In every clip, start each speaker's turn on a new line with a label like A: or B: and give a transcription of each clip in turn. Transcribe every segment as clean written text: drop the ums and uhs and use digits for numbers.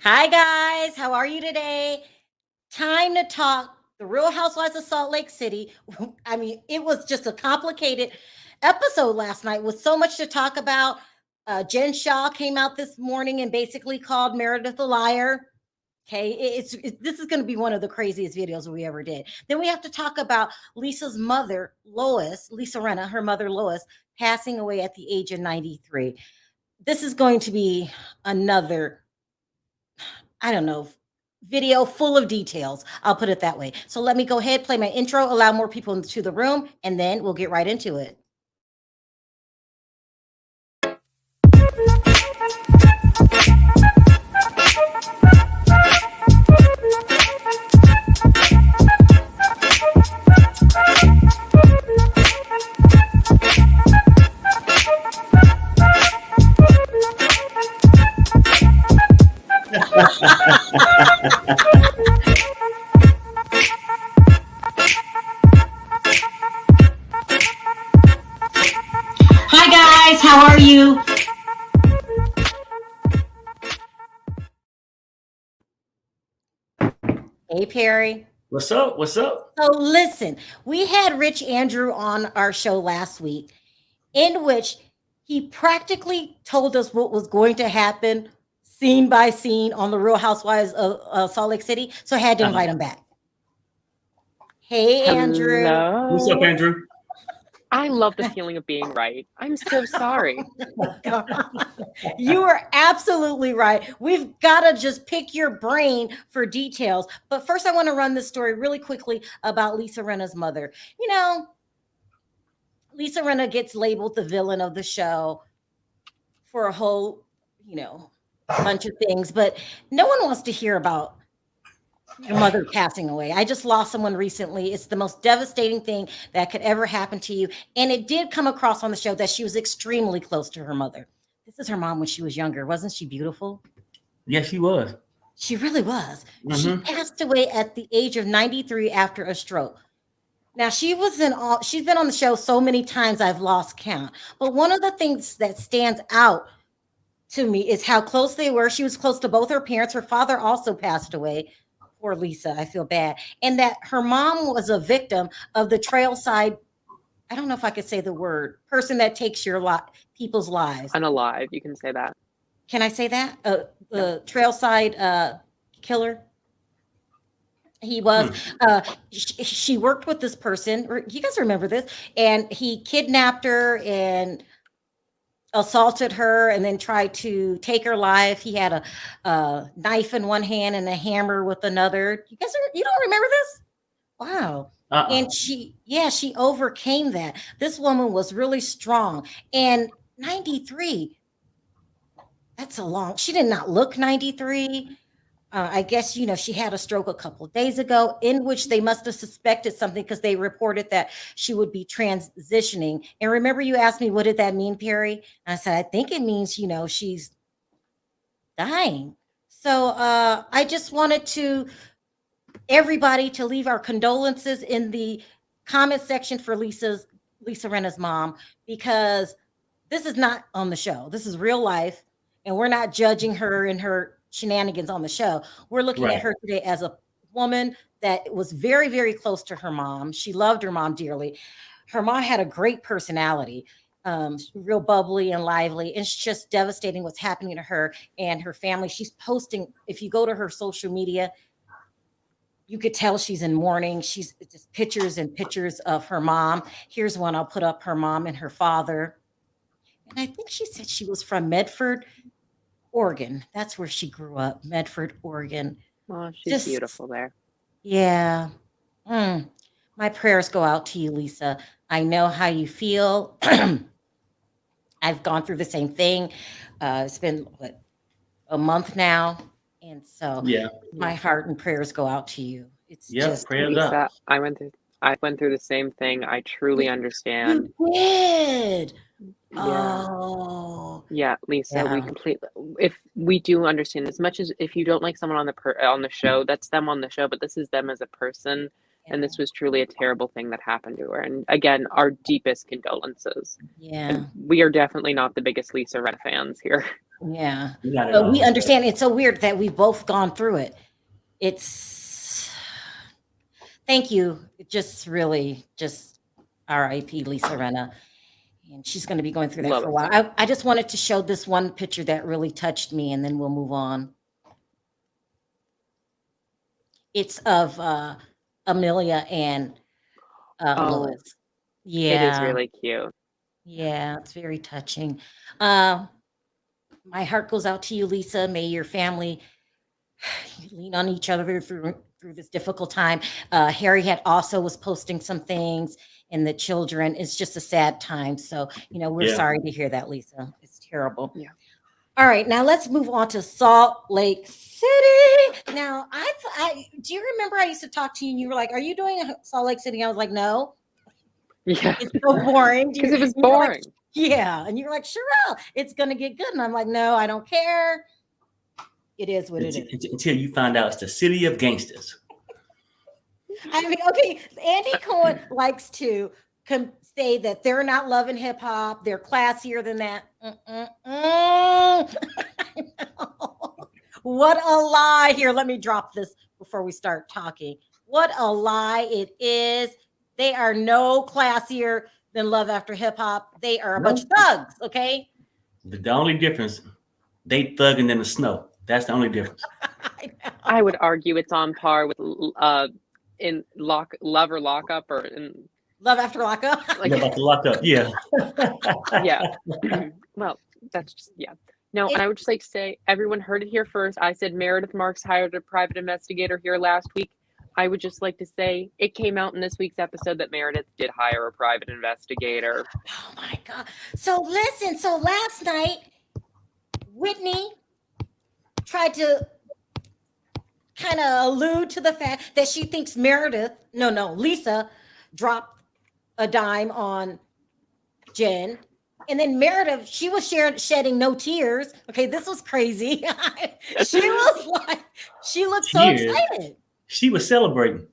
A: Hi, guys. How are you today? Time to talk the Real Housewives of Salt Lake City. I mean, it was just a complicated episode last night with so much to talk about. Jen Shah came out this morning and basically called Meredith a liar. Okay, this is going to be one of the craziest videos we ever did. Then we have to talk about Lisa's mother, Lois, Lisa Rinna, her mother, Lois, passing away at the age of 93. This is going to be another, I don't know, video full of details. I'll put it that way. So let me go ahead, play my intro, allow more people into the room, and then we'll get right into it. Hi, guys. How are you? Hey, Perry.
B: What's up? What's up?
A: So listen, we had Rich Andrew on our show last week, in which he practically told us what was going to happen scene by scene on the Real Housewives of Salt Lake City. So I had to invite him back. Hey, Andrew.
B: What's up,
C: Hello.
B: Andrew?
C: I love the feeling of being right. I'm so sorry.
A: You are absolutely right. We've got to just pick your brain for details. But first, I want to run this story really quickly about Lisa Rinna's mother. You know, Lisa Rinna gets labeled the villain of the show for a whole, bunch of things, but no one wants to hear about your mother passing away. I just lost someone recently. It's the most devastating thing that could ever happen to you. And it did come across on the show that she was extremely close to her mother. This is her mom when she was younger. Wasn't she beautiful?
B: Yes, she was.
A: She really was. She passed away at the age of 93 after a stroke. Now she's been on the show so many times I've lost count. But one of the things that stands out to me is how close they were. She was close to both her parents. Her father also passed away. Poor Lisa, I feel bad. And that her mom was a victim of the trailside, I don't know if I could say the word, person that takes people's lives.
C: Unalive, you can say that.
A: Can I say that? The trailside killer. He was, she worked with this person. You guys remember this? And he kidnapped her and assaulted her and then tried to take her life. He had a knife in one hand and a hammer with another. You don't remember this? Wow. And she overcame that. This woman was really strong. And 93, she did not look 93. I guess, she had a stroke a couple of days ago, in which they must have suspected something because they reported that she would be transitioning. And remember, you asked me, what did that mean, Perry? And I said, I think it means, she's dying. So I just wanted everybody to leave our condolences in the comment section for Lisa Rinna's mom, because this is not on the show. This is real life. And we're not judging her and her shenanigans on the show. We're looking at her today as a woman that was very, very close to her mom. She loved her mom dearly. Her mom had a great personality, real bubbly and lively. And it's just devastating what's happening to her and her family. She's posting, if you go to her social media, you could tell she's in mourning. She's just pictures and pictures of her mom. Here's one I'll put up, her mom and her father. And I think she said she was from Medford, Oregon. That's where she grew up, Medford, Oregon.
C: Oh, she's beautiful there.
A: Yeah. My prayers go out to you, Lisa. I know how you feel. I've gone through the same thing. It's been a month now. And so my heart and prayers go out to you. It's just
B: prayers
C: Lisa,
B: up.
C: I went through the same thing. I truly understand.
A: You did.
C: Yeah.
A: Oh.
C: Yeah, Lisa,
A: Yeah.
C: we completely, if we do understand, as much as if you don't like someone on the show, that's them on the show, but this is them as a person. And this was truly a terrible thing that happened to her. And again, our deepest condolences.
A: Yeah.
C: And we are definitely not the biggest Lisa Rinna fans here.
A: Yeah.
B: Not at
A: But we
B: all.
A: understand. It's so weird that we've both gone through it. It's thank you. It just really just R.I.P. Lisa Rinna. And she's going to be going through that
C: Love
A: for a
C: it.
A: while. I just wanted to show this one picture that really touched me, and then we'll move on. It's of Amelia and
C: Oh,
A: Lois.
C: it is
A: Yeah.
C: really cute.
A: Yeah, it's very touching. My heart goes out to you, Lisa. May your family lean on each other through this difficult time. Harry had also was posting some things, and the children. It's just a sad time. So we're
B: Yeah.
A: sorry to hear that, Lisa. It's terrible.
C: Yeah.
A: All right, now let's move on to Salt Lake City. Now, I do you remember I used to talk to you, and you were like, "Are you doing Salt Lake City?" I was like, "No."
C: Yeah.
A: It's so boring.
C: Because it was
A: You were like,
C: boring.
A: yeah. And you're like, Sharrell, it's going to get good. And I'm like, no, I don't care. It is what it is.
B: Until you find out it's the city of gangsters.
A: I mean, okay, Andy Cohen likes to say that they're not loving hip hop. They're classier than that. What a lie. Here, let me drop this before we start talking. What a lie it is. They are no classier than Love After Hip Hop. They are a bunch of thugs, okay?
B: The only difference, they thugging in the snow. That's the only difference.
C: I would argue it's on par with in Love or Lockup or in
A: Love After Lockup.
B: Like, about to lock up. Yeah.
C: Yeah. Well, that's just, yeah. No, and I would just like to say, everyone heard it here first. I said Meredith Marks hired a private investigator here last week. I would just like to say it came out in this week's episode that Meredith did hire a private investigator.
A: Oh my God. So listen, so last night, Whitney tried to kind of allude to the fact that she thinks Lisa dropped a dime on Jen. And then Meredith, she was shedding no tears. Okay, this was crazy. She was like, she looked so excited.
B: She was celebrating.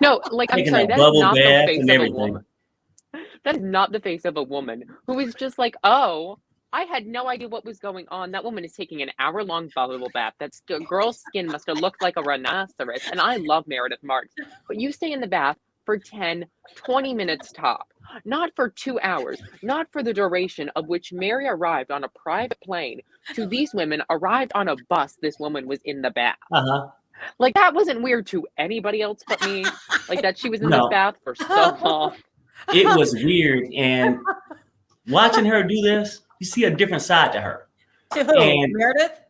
C: No, like, I'm sorry, that is not the face of a woman. That is not the face of a woman who is just like, oh, I had no idea what was going on. That woman is taking an hour-long bubble bath. That girl's skin must have looked like a rhinoceros. And I love Meredith Marks. But you stay in the bath for 10, 20 minutes top. Not for 2 hours. Not for the duration of which Mary arrived on a private plane to these women arrived on a bus. This woman was in the bath.
B: Uh-huh.
C: Like, that wasn't weird to anybody else but me. Like, that she was in the bath for so long.
B: It was weird. And watching her do this, you see a different side to her.
A: To who? And Meredith?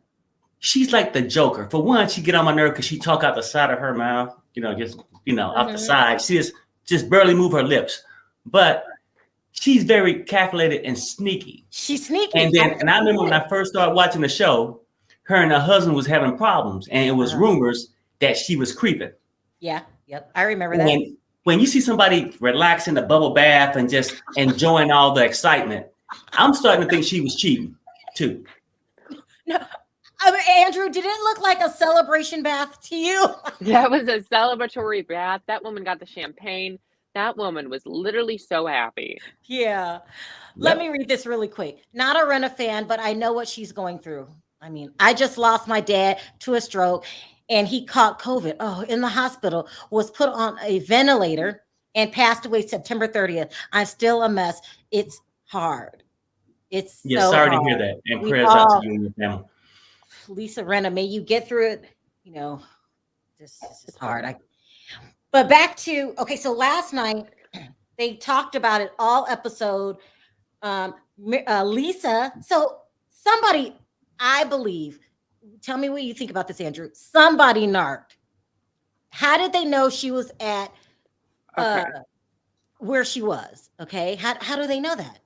B: She's like the Joker. For one, she get on my nerve because she talk out the side of her mouth, off the side. She just barely move her lips. But she's very calculated and sneaky.
A: She's sneaky.
B: And I remember when I first started watching the show, her and her husband was having problems, and it was rumors that she was creeping.
A: Yeah, yep, I remember that.
B: When you see somebody relax in the bubble bath and just enjoying all the excitement, I'm starting to think she was cheating too.
A: No, Andrew, did it look like a celebration bath to you?
C: That was a celebratory bath. That woman got the champagne. That woman was literally so happy.
A: Yeah. Let me read this really quick. Not a Rinna fan, but I know what she's going through. I mean, I just lost my dad to a stroke, and he caught COVID. In the hospital, was put on a ventilator and passed away September 30th. I'm still a mess. It's hard. It's so
B: sorry
A: hard.
B: to hear that. And prayers out to you and your family.
A: Lisa Rinna, may you get through it. This is hard. But back to, so last night, they talked about it all episode. Lisa, so somebody, I believe, tell me what you think about this, Andrew. Somebody narked. How did they know she was at where she was? Okay. How do they know that?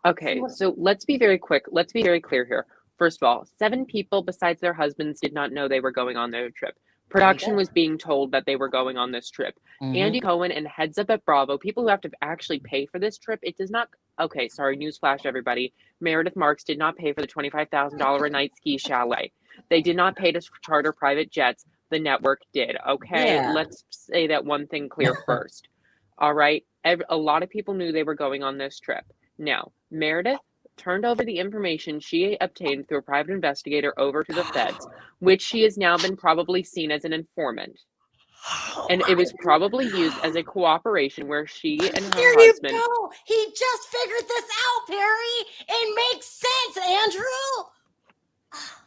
C: Okay. So let's be very quick. Let's be very clear here. First of all, 7 people besides their husbands did not know they were going on their trip. Production was being told that they were going on this trip. Mm-hmm. Andy Cohen and heads up at Bravo, people who have to actually pay for this trip, it does not. Okay, sorry, newsflash, everybody. Meredith Marks did not pay for the $25,000 a night ski chalet. They did not pay to charter private jets. the network did. Okay,
A: Yeah.
C: let's say that one thing clear first. All right, a lot of people knew they were going on this trip. Now, Meredith turned over the information she obtained through a private investigator over to the feds, which she has now been probably seen as an informant. And it was probably used as a cooperation where she and her
A: There
C: husband.
A: You go. He just figured this out, Perry. It makes sense, Andrew.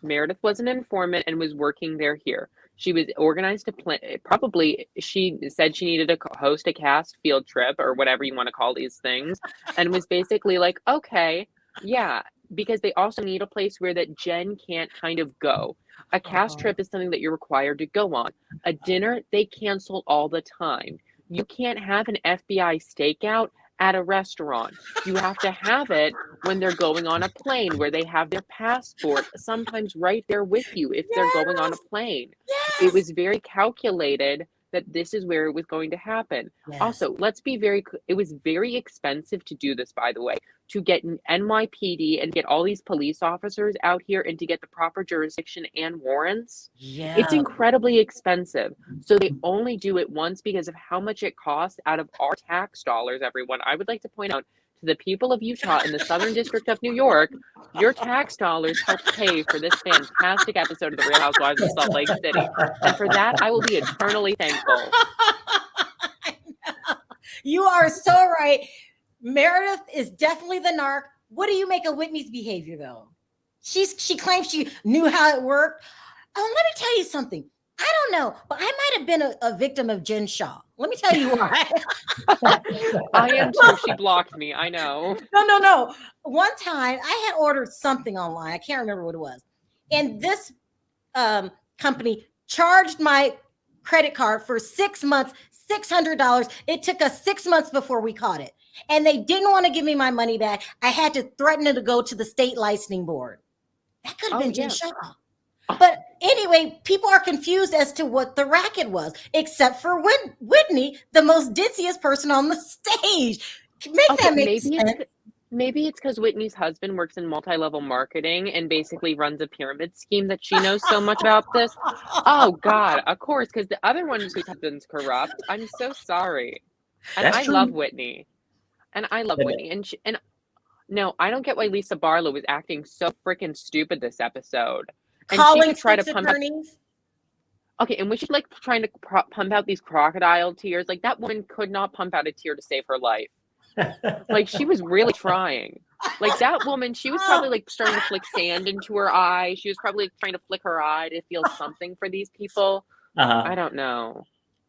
C: Meredith was an informant and was working here. She was organized to plan. Probably, she said she needed to host a cast field trip or whatever you want to call these things, and was basically like, okay, yeah, because they also need a place where that Jen can't kind of go. A cast trip is something that you're required to go on. A dinner, they cancel all the time. You can't have an FBI stakeout at a restaurant. You have to have it when they're going on a plane where they have their passport sometimes right there with you if they're going on a plane.
A: Yes.
C: It was very calculated that this is where it was going to happen.
A: Yes.
C: Also, it was very expensive to do this, by the way, to get an NYPD and get all these police officers out here and to get the proper jurisdiction and warrants.
A: Yeah.
C: It's incredibly expensive. So they only do it once because of how much it costs out of our tax dollars, everyone. I would like to point out to the people of Utah in the Southern District of New York, your tax dollars help pay for this fantastic episode of The Real Housewives of Salt Lake City. And for that, I will be eternally thankful.
A: You are so right. Meredith is definitely the narc. What do you make of Whitney's behavior, though? She claims she knew how it worked. Let me tell you something. I don't know, but I might have been a victim of Jen Shah. Let me tell you why.
C: I am too. She blocked me. I know.
A: No. One time I had ordered something online. I can't remember what it was. And this company charged my credit card for 6 months, $600. It took us 6 months before we caught it. And they didn't want to give me my money back. I had to threaten to go to the state licensing board. That could have been Jen Shah. But anyway, people are confused as to what the racket was, except for Whitney, the most ditziest person on the stage. That make sense?
C: Maybe it's because Whitney's husband works in multi-level marketing and basically runs a pyramid scheme that she knows so much about this. Oh, God, of course, because the other one whose husband's corrupt. I'm so sorry. And I love Whitney. And I love Whitney. And no, I don't get why Lisa Barlow was acting so freaking stupid this episode. And
A: calling
C: she could try to pump
A: attorneys.
C: Okay, and when she's like trying to pump out these crocodile tears, like that woman could not pump out a tear to save her life. Like she was really trying. Like that woman, she was probably like starting to flick sand into her eye. She was probably trying to flick her eye to feel something for these people. I don't know.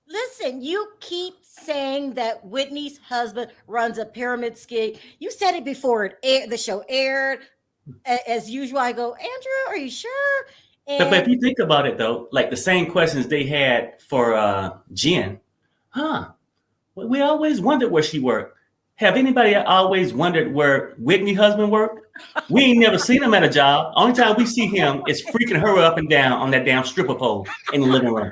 A: Listen, you keep saying that Whitney's husband runs a pyramid scheme. You said it before the show aired. As usual, I go, Andrew, are you sure?
B: But if you think about it, though, like the same questions they had for Jen, we always wondered where she worked. Have anybody always wondered where Whitney's husband worked? We ain't never seen him at a job. Only time we see him is freaking her up and down on that damn stripper pole in the living room.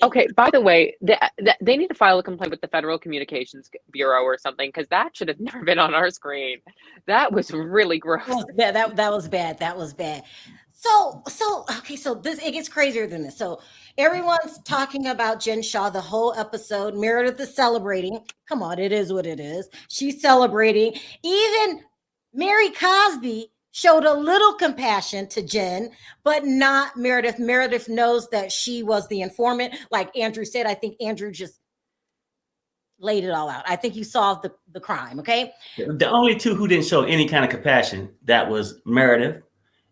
C: Okay, by the way, they need to file a complaint with the Federal Communications Bureau or something, because that should have never been on our screen. That was really gross.
A: Yeah, that was bad. That was bad. So it gets crazier than this. So everyone's talking about Jen Shah the whole episode. Meredith is celebrating. Come on, it is what it is. She's celebrating. Even Mary Cosby showed a little compassion to Jen, but not Meredith. Meredith knows that she was the informant. Like Andrew said, I think Andrew just laid it all out. I think you solved the crime, okay?
B: The only two who didn't show any kind of compassion, that was Meredith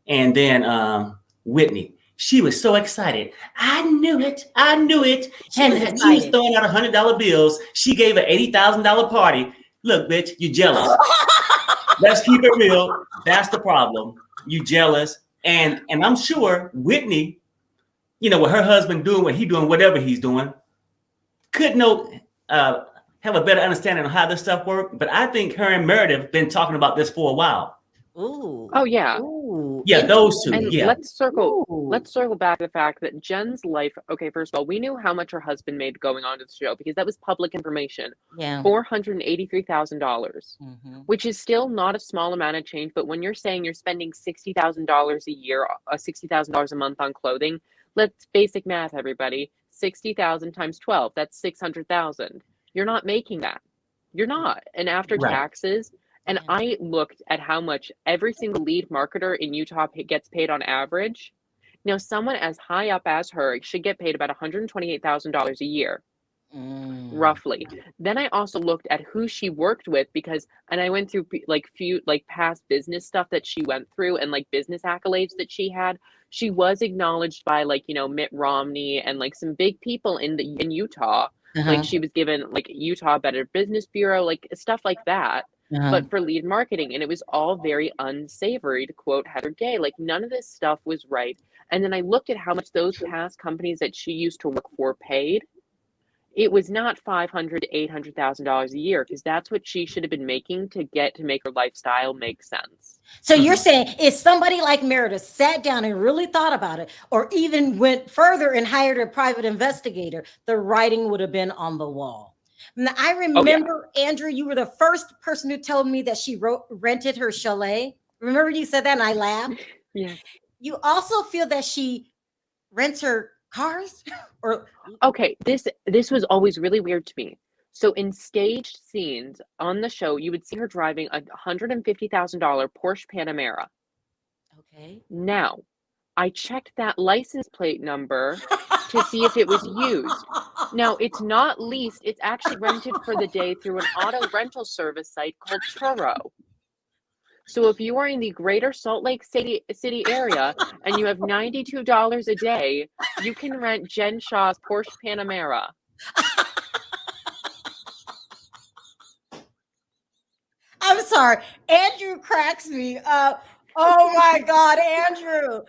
B: and then Whitney. She was so excited. I knew it. She was throwing out $100 bills. She gave an $80,000 party. Look, bitch, you jealous. Let's keep it real. That's the problem. You jealous. And I'm sure Whitney, with her husband doing what he's doing, whatever he's doing, could have a better understanding of how this stuff works. But I think her and Meredith have been talking about this for a while.
A: Ooh.
C: Oh yeah.
A: Ooh.
B: Yeah, those two.
C: And
B: Yeah.
C: let's circle back to the fact that Jen's life, okay, first of all, we knew how much her husband made going on to the show because that was public information.
A: Yeah.
C: $483,000, which is still not a small amount of change. But when you're saying you're spending $60,000 a year, $60,000 a month on clothing, let's basic math, everybody. 60,000 times 12, that's 600,000. You're not making that. You're not. And after
B: Right.
C: taxes, and I looked at how much every single lead marketer in Utah gets paid on average. Now, someone as high up as her should get paid about $128,000 a year, roughly. Then I also looked at who she worked with and I went through past business stuff that she went through and like business accolades that she had. She was acknowledged by Mitt Romney and like some big people in Utah. Like she was given like Utah Better Business Bureau, like stuff like that. But for lead marketing, and it was all very unsavory, to quote Heather Gay. Like none of this stuff was right. And then I looked at how much those past companies that she used to work for paid. It was not $500,000 to $800,000 a year, because that's what she should have been making to make her lifestyle make sense.
A: So you're saying if somebody like Meredith sat down and really thought about it, or even went further and hired a private investigator, the writing would have been on the wall. Now, I remember, Andrew, you were the first person who told me that she rented her chalet. Remember you said that and I laughed?
C: Yeah.
A: You also feel that she rents her cars?
C: Okay, this was always really weird to me. So in staged scenes on the show, you would see her driving a $150,000 Porsche Panamera.
A: Okay.
C: Now, I checked that license plate number to see if it was used. Now, it's not leased. It's actually rented for the day through an auto rental service site called Turo. So if you are in the greater Salt Lake City area and you have $92 a day, you can rent Jen Shah's Porsche Panamera.
A: I'm sorry. Andrew cracks me up. Oh my God, Andrew.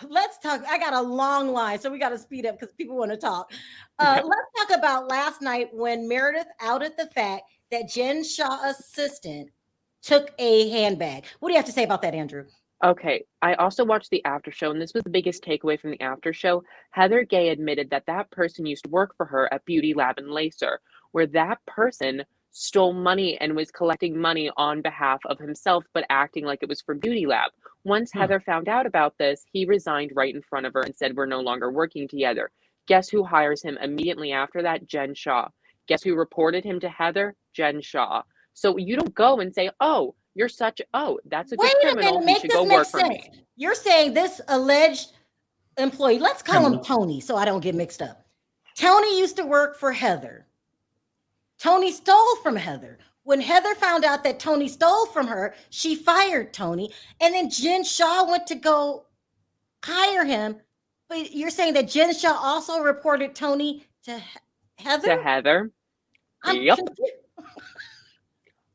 A: Let's talk. I got a long line, so we got to speed up because people want to talk. Let's talk about last night when Meredith outed the fact that Jen Shah assistant took a handbag. What do you have to say about that, Andrew?
C: Okay, I also watched the after show, and this was the biggest takeaway from the after show. Heather Gay admitted that person used to work for her at Beauty Lab in Lacer, where that person stole money and was collecting money on behalf of himself, but acting like it was for Beauty Lab. Once Heather found out about this, he resigned right in front of her and said, "We're no longer working together." Guess who hires him immediately after that? Jen Shah. Guess who reported him to Heather? Jen Shah. So you don't go and say, "Oh, that's a good criminal. He should go work for me."
A: You're saying this alleged employee, let's call him Tony so I don't get mixed up. Tony used to work for Heather. Tony stole from Heather. When Heather found out that Tony stole from her, she fired Tony. And then Jen Shah went to go hire him. But you're saying that Jen Shah also reported Tony to Heather?
C: To Heather.
A: Yep.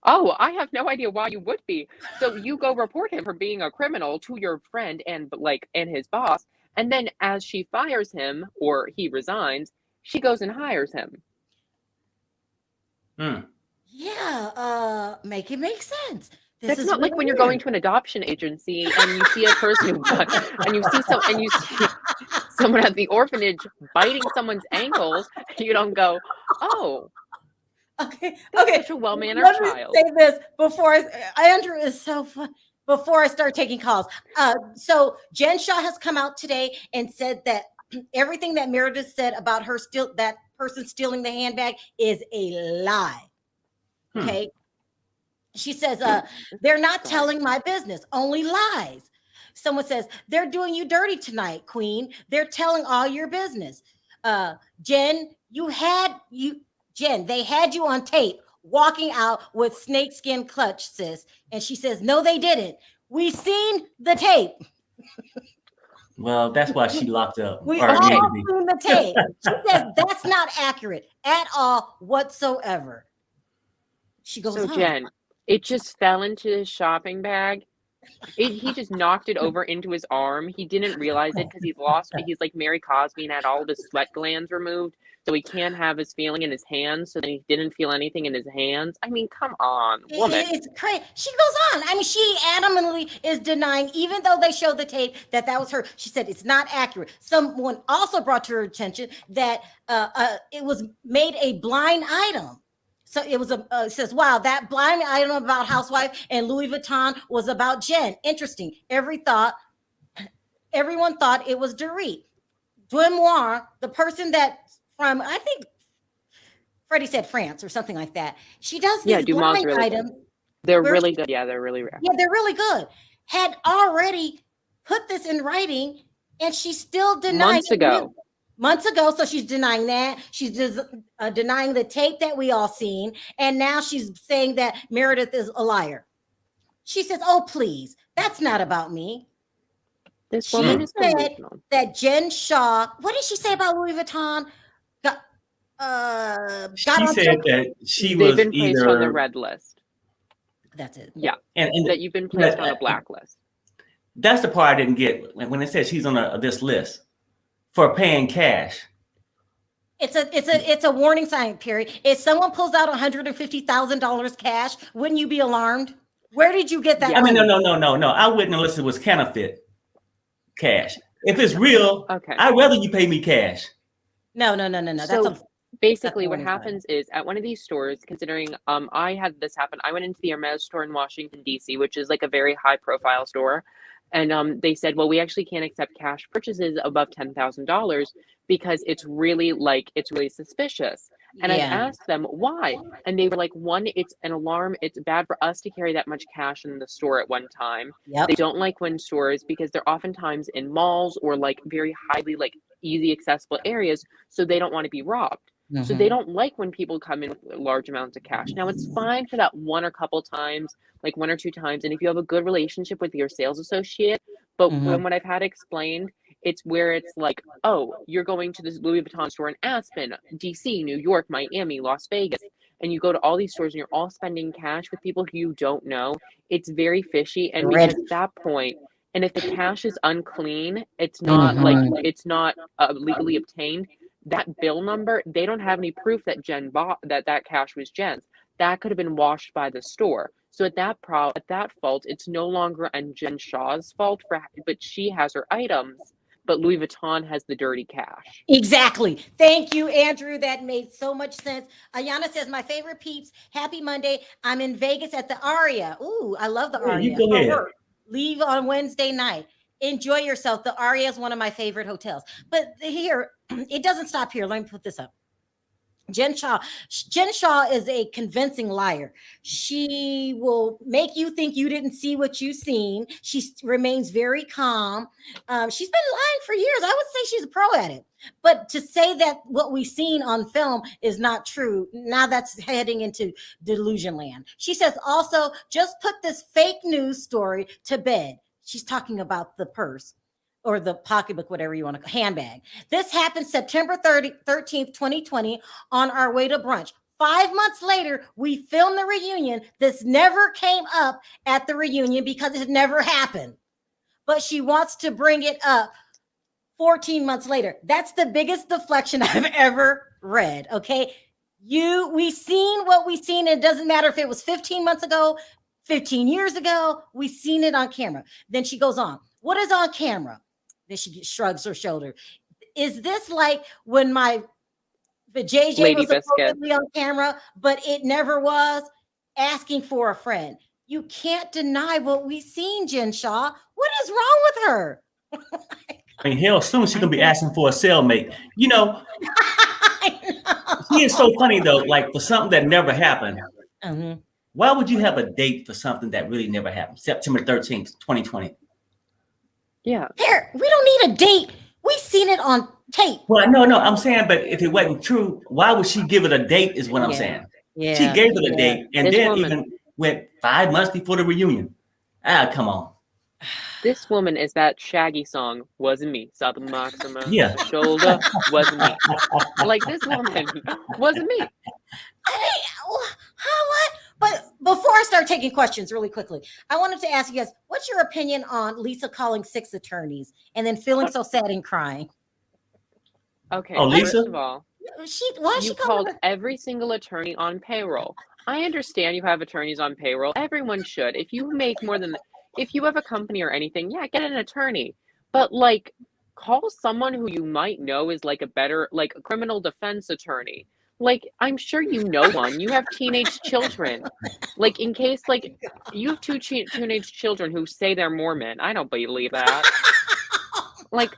C: Oh, I have no idea why you would be. So you go report him for being a criminal to your friend and his boss. And then as she fires him or he resigns, she goes and hires him.
A: Yeah, make it make sense.
C: That's not like when you're going to an adoption agency and you see a person and you see someone at the orphanage biting someone's ankles, you don't go, "Oh,
A: okay,
C: such a well-mannered child."
A: Say this before Andrew is so fun. Before I start taking calls, so Jen Shah has come out today and said that everything that Meredith said about her that person stealing the handbag is a lie. Okay. She says, they're not telling my business, only lies. Someone says, they're doing you dirty tonight, Queen. They're telling all your business. Jen, they had you on tape walking out with snakeskin clutch, sis. And she says, no, they didn't. We seen the tape.
B: Well, that's why she locked up.
A: We all seen the tape. She says that's not accurate at all whatsoever. She goes,
C: so Jen, it just fell into his shopping bag. He just knocked it over into his arm. He didn't realize it because he's like Mary Cosby and had all of his sweat glands removed. So he can't have his feeling in his hands. So then he didn't feel anything in his hands. I mean, come on, woman.
A: It's crazy. She goes on. I mean, she adamantly is denying, even though they showed the tape, that was her. She said it's not accurate. Someone also brought to her attention that it was made a blind item. So it was it says, wow, that blind item about Housewife and Louis Vuitton was about Jen. Interesting. Everyone thought it was Dorit. Dumois, the person that from, I think Freddie said France or something like that. She does these blind items.
C: They're really good. Yeah, they're really rare.
A: Yeah, they're really good. Had already put this in writing, and she's still denying months ago. So she's denying that. She's denying the tape that we all seen, and now she's saying that Meridith is a liar. She says, "Oh, please, that's not about me."
C: This woman is
A: said that Jen Shah. What did she say about Louis Vuitton?
B: She said that they've
C: been placed on the red list.
A: That's it.
C: Yeah, and that you've been placed on a blacklist.
B: That's the part I didn't get when it says she's on this list for paying cash.
A: It's a warning sign, Perry. If someone pulls out $150,000 cash, wouldn't you be alarmed? Where did you get that?
B: I mean, no. I wouldn't unless it was counterfeit cash. If it's real,
C: okay,
B: I'd rather you pay me cash.
A: No.
C: So basically what happens is at one of these stores, considering I had this happen, I went into the Hermes store in Washington, D.C., which is like a very high profile store. And they said, well, we actually can't accept cash purchases above $10,000 because it's really suspicious. And I asked them why. And they were like, one, it's an alarm. It's bad for us to carry that much cash in the store at one time. Yep. They don't like when stores, because they're oftentimes in malls or like very highly like easy accessible areas. So they don't want to be robbed. Mm-hmm. So they don't like when people come in with large amounts of cash. Now it's fine for that one or two times. And if you have a good relationship with your sales associate, but when what I've had explained, it's where it's like, oh, you're going to this Louis Vuitton store in Aspen, DC, New York, Miami, Las Vegas, and you go to all these stores and you're all spending cash with people who you don't know. It's very fishy. And because at that point, and if the cash is unclean, it's not it's not legally obtained. That bill number, they don't have any proof that Jen bought that cash was Jen's. That could have been washed by the store. So at that fault, it's no longer on Jen Shah's fault but she has her items, but Louis Vuitton has the dirty cash.
A: Exactly. Thank you, Andrew. That made so much sense. Ayana says, my favorite peeps, happy Monday. I'm in Vegas at the Aria. Ooh, I love the Aria.
B: You go ahead.
A: Leave on Wednesday night. Enjoy yourself. The Aria is one of my favorite hotels. But here, it doesn't stop here. Let me put this up. Jen Shah is a convincing liar. She will make you think you didn't see what you've seen. She remains very calm. She's been lying for years. I would say she's a pro at it. But to say that what we've seen on film is not true, now that's heading into delusion land. She says also, just put this fake news story to bed. She's talking about the purse or the pocketbook, whatever you want to handbag. This happened September 13th, 2020 on our way to brunch. 5 months later, we filmed the reunion. This never came up at the reunion because it never happened. But she wants to bring it up 14 months later. That's the biggest deflection I've ever read, okay? We seen what we seen. It doesn't matter if it was 15 months ago, 15 years ago, we seen it on camera. Then she goes on. What is on camera? Then she shrugs her shoulder. Is this like when the JJ
C: Lady
A: was supposedly on camera, but it never was? Asking for a friend. You can't deny what we seen, Jen Shah. What is wrong with her?
B: I mean, hell, soon she's gonna be asking for a cellmate. You know, she is so funny though. Like for something that never happened. Mm-hmm. Why would you have a date for something that really never happened? September 13th, 2020.
C: Yeah.
A: Here, we don't need a date. We seen it on tape.
B: Well, no. I'm saying, but if it wasn't true, why would she give it a date is what I'm saying. Yeah. She gave it a date and then even went 5 months before the reunion. Come on.
C: This woman is that Shaggy song, wasn't me. Saw the marks on my shoulder, wasn't me. Like this woman wasn't me.
A: What? But before I start taking questions really quickly, I wanted to ask you guys, what's your opinion on Lisa calling 6 attorneys and then feeling so sad and crying?
C: Okay,
B: Lisa?
C: first of all,
A: Why is
C: you
A: she calling
C: called
A: her?
C: every single attorney on payroll. I understand you have attorneys on payroll. Everyone should. If you make more than, if you have a company or anything, yeah, get an attorney. But like, call someone who you might know is like a better, like a criminal defense attorney. Like, I'm sure you know one. You have teenage children. Like, in case, like, you have teenage children who say they're Mormon. I don't believe that. Like,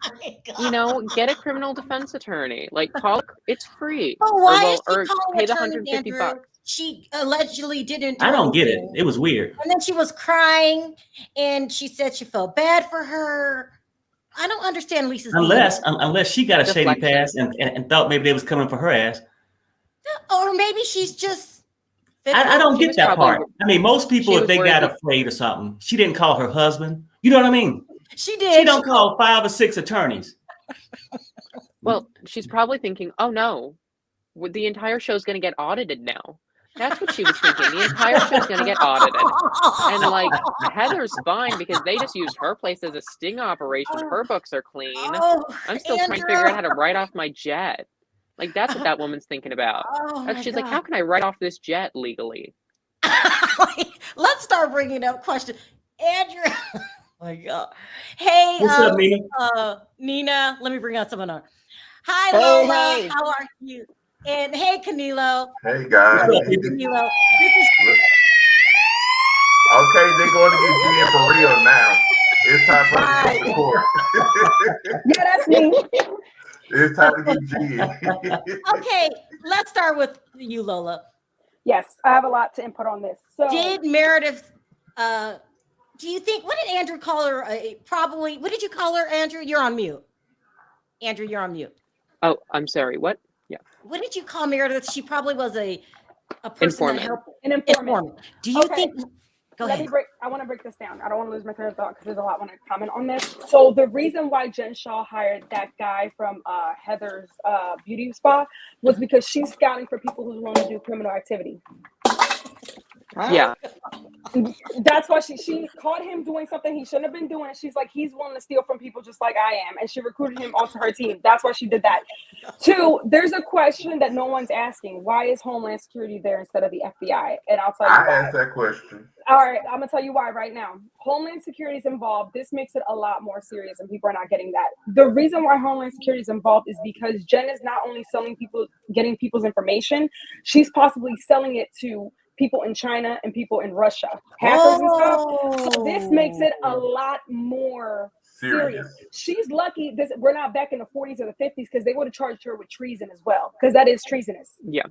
C: get a criminal defense attorney. Like, call, it's free.
A: But why is she
C: Or
A: calling
C: pay the
A: attorneys,
C: $150.
A: Andrew? She allegedly didn't do
B: I don't get it.
A: anything.
B: It was weird.
A: And then she was crying and she said she felt bad for her. I don't understand Lisa's
B: unless she got a shady
C: Deflection.
B: past and thought maybe they was coming for her ass.
A: Or maybe she's just
B: I don't
C: She
B: get
C: was
B: that part.
C: probably-
B: I mean, most people,
C: she
B: if
C: was
B: they got
C: worried.
B: afraid of something, she didn't call her husband. You know what I mean?
A: she did.
B: She don't call 5 or 6 attorneys.
C: Well, she's probably thinking, oh no, the entire show's going to get audited now. That's what she was thinking. The entire show's going to get audited. And like, Heather's fine because they just used her place as a sting operation. Her books are clean. I'm still trying to figure out how to write off my jet. Like, that's what that woman's thinking about. She's like, how can I write off this jet legally?
A: Let's start bringing up questions. Andrew. Oh my God. Hey,
B: What's up, Nina?
A: Nina, let me bring out someone on. Hi,
D: Hey,
A: Lola.
D: hey.
A: How are you? And hey, Canelo.
E: Hey guys.
B: What's up,
A: Canelo. This is
E: Okay, they're going to get G in for real now. It's time for us to support.
D: Yeah, that's me.
E: It's time to get G in.
A: okay. Let's start with you, Lola.
D: Yes, I have a lot to input on this. So
A: Did Meredith? Do you think? What did Andrew call her? Probably. What did you call her, Andrew? You're on mute. Andrew, you're on mute.
C: Oh, I'm sorry. What? Yeah.
A: What did you call Meredith? She probably was a person
C: Informant.
A: that helped.
D: an informant.
A: Do you
D: Okay.
A: think? Go ahead.
D: I want to break this down. I don't want to lose my train of thought because there's a lot I want to comment on this. So the reason why Jen Shah hired that guy from Heather's beauty spa was because she's scouting for people who want to do criminal activity.
C: Yeah.
D: That's why she caught him doing something he shouldn't have been doing. She's like, he's willing to steal from people just like I am. And she recruited him onto her team. That's why she did that. 2, there's a question that no one's asking. Why is Homeland Security there instead of the FBI? And I'll tell you
E: I
D: why.
E: asked that question.
D: All right, I'm gonna tell you why right now. Homeland Security is involved. This makes it a lot more serious, and people are not getting that. The reason why Homeland Security is involved is because Jen is not only getting people's information, she's possibly selling it to people in China and people in Russia, hackers and stuff. So this makes it a lot more serious. She's lucky we're not back in the 40s or the 50s because they would have charged her with treason as well, because that is treasonous.
C: Yeah.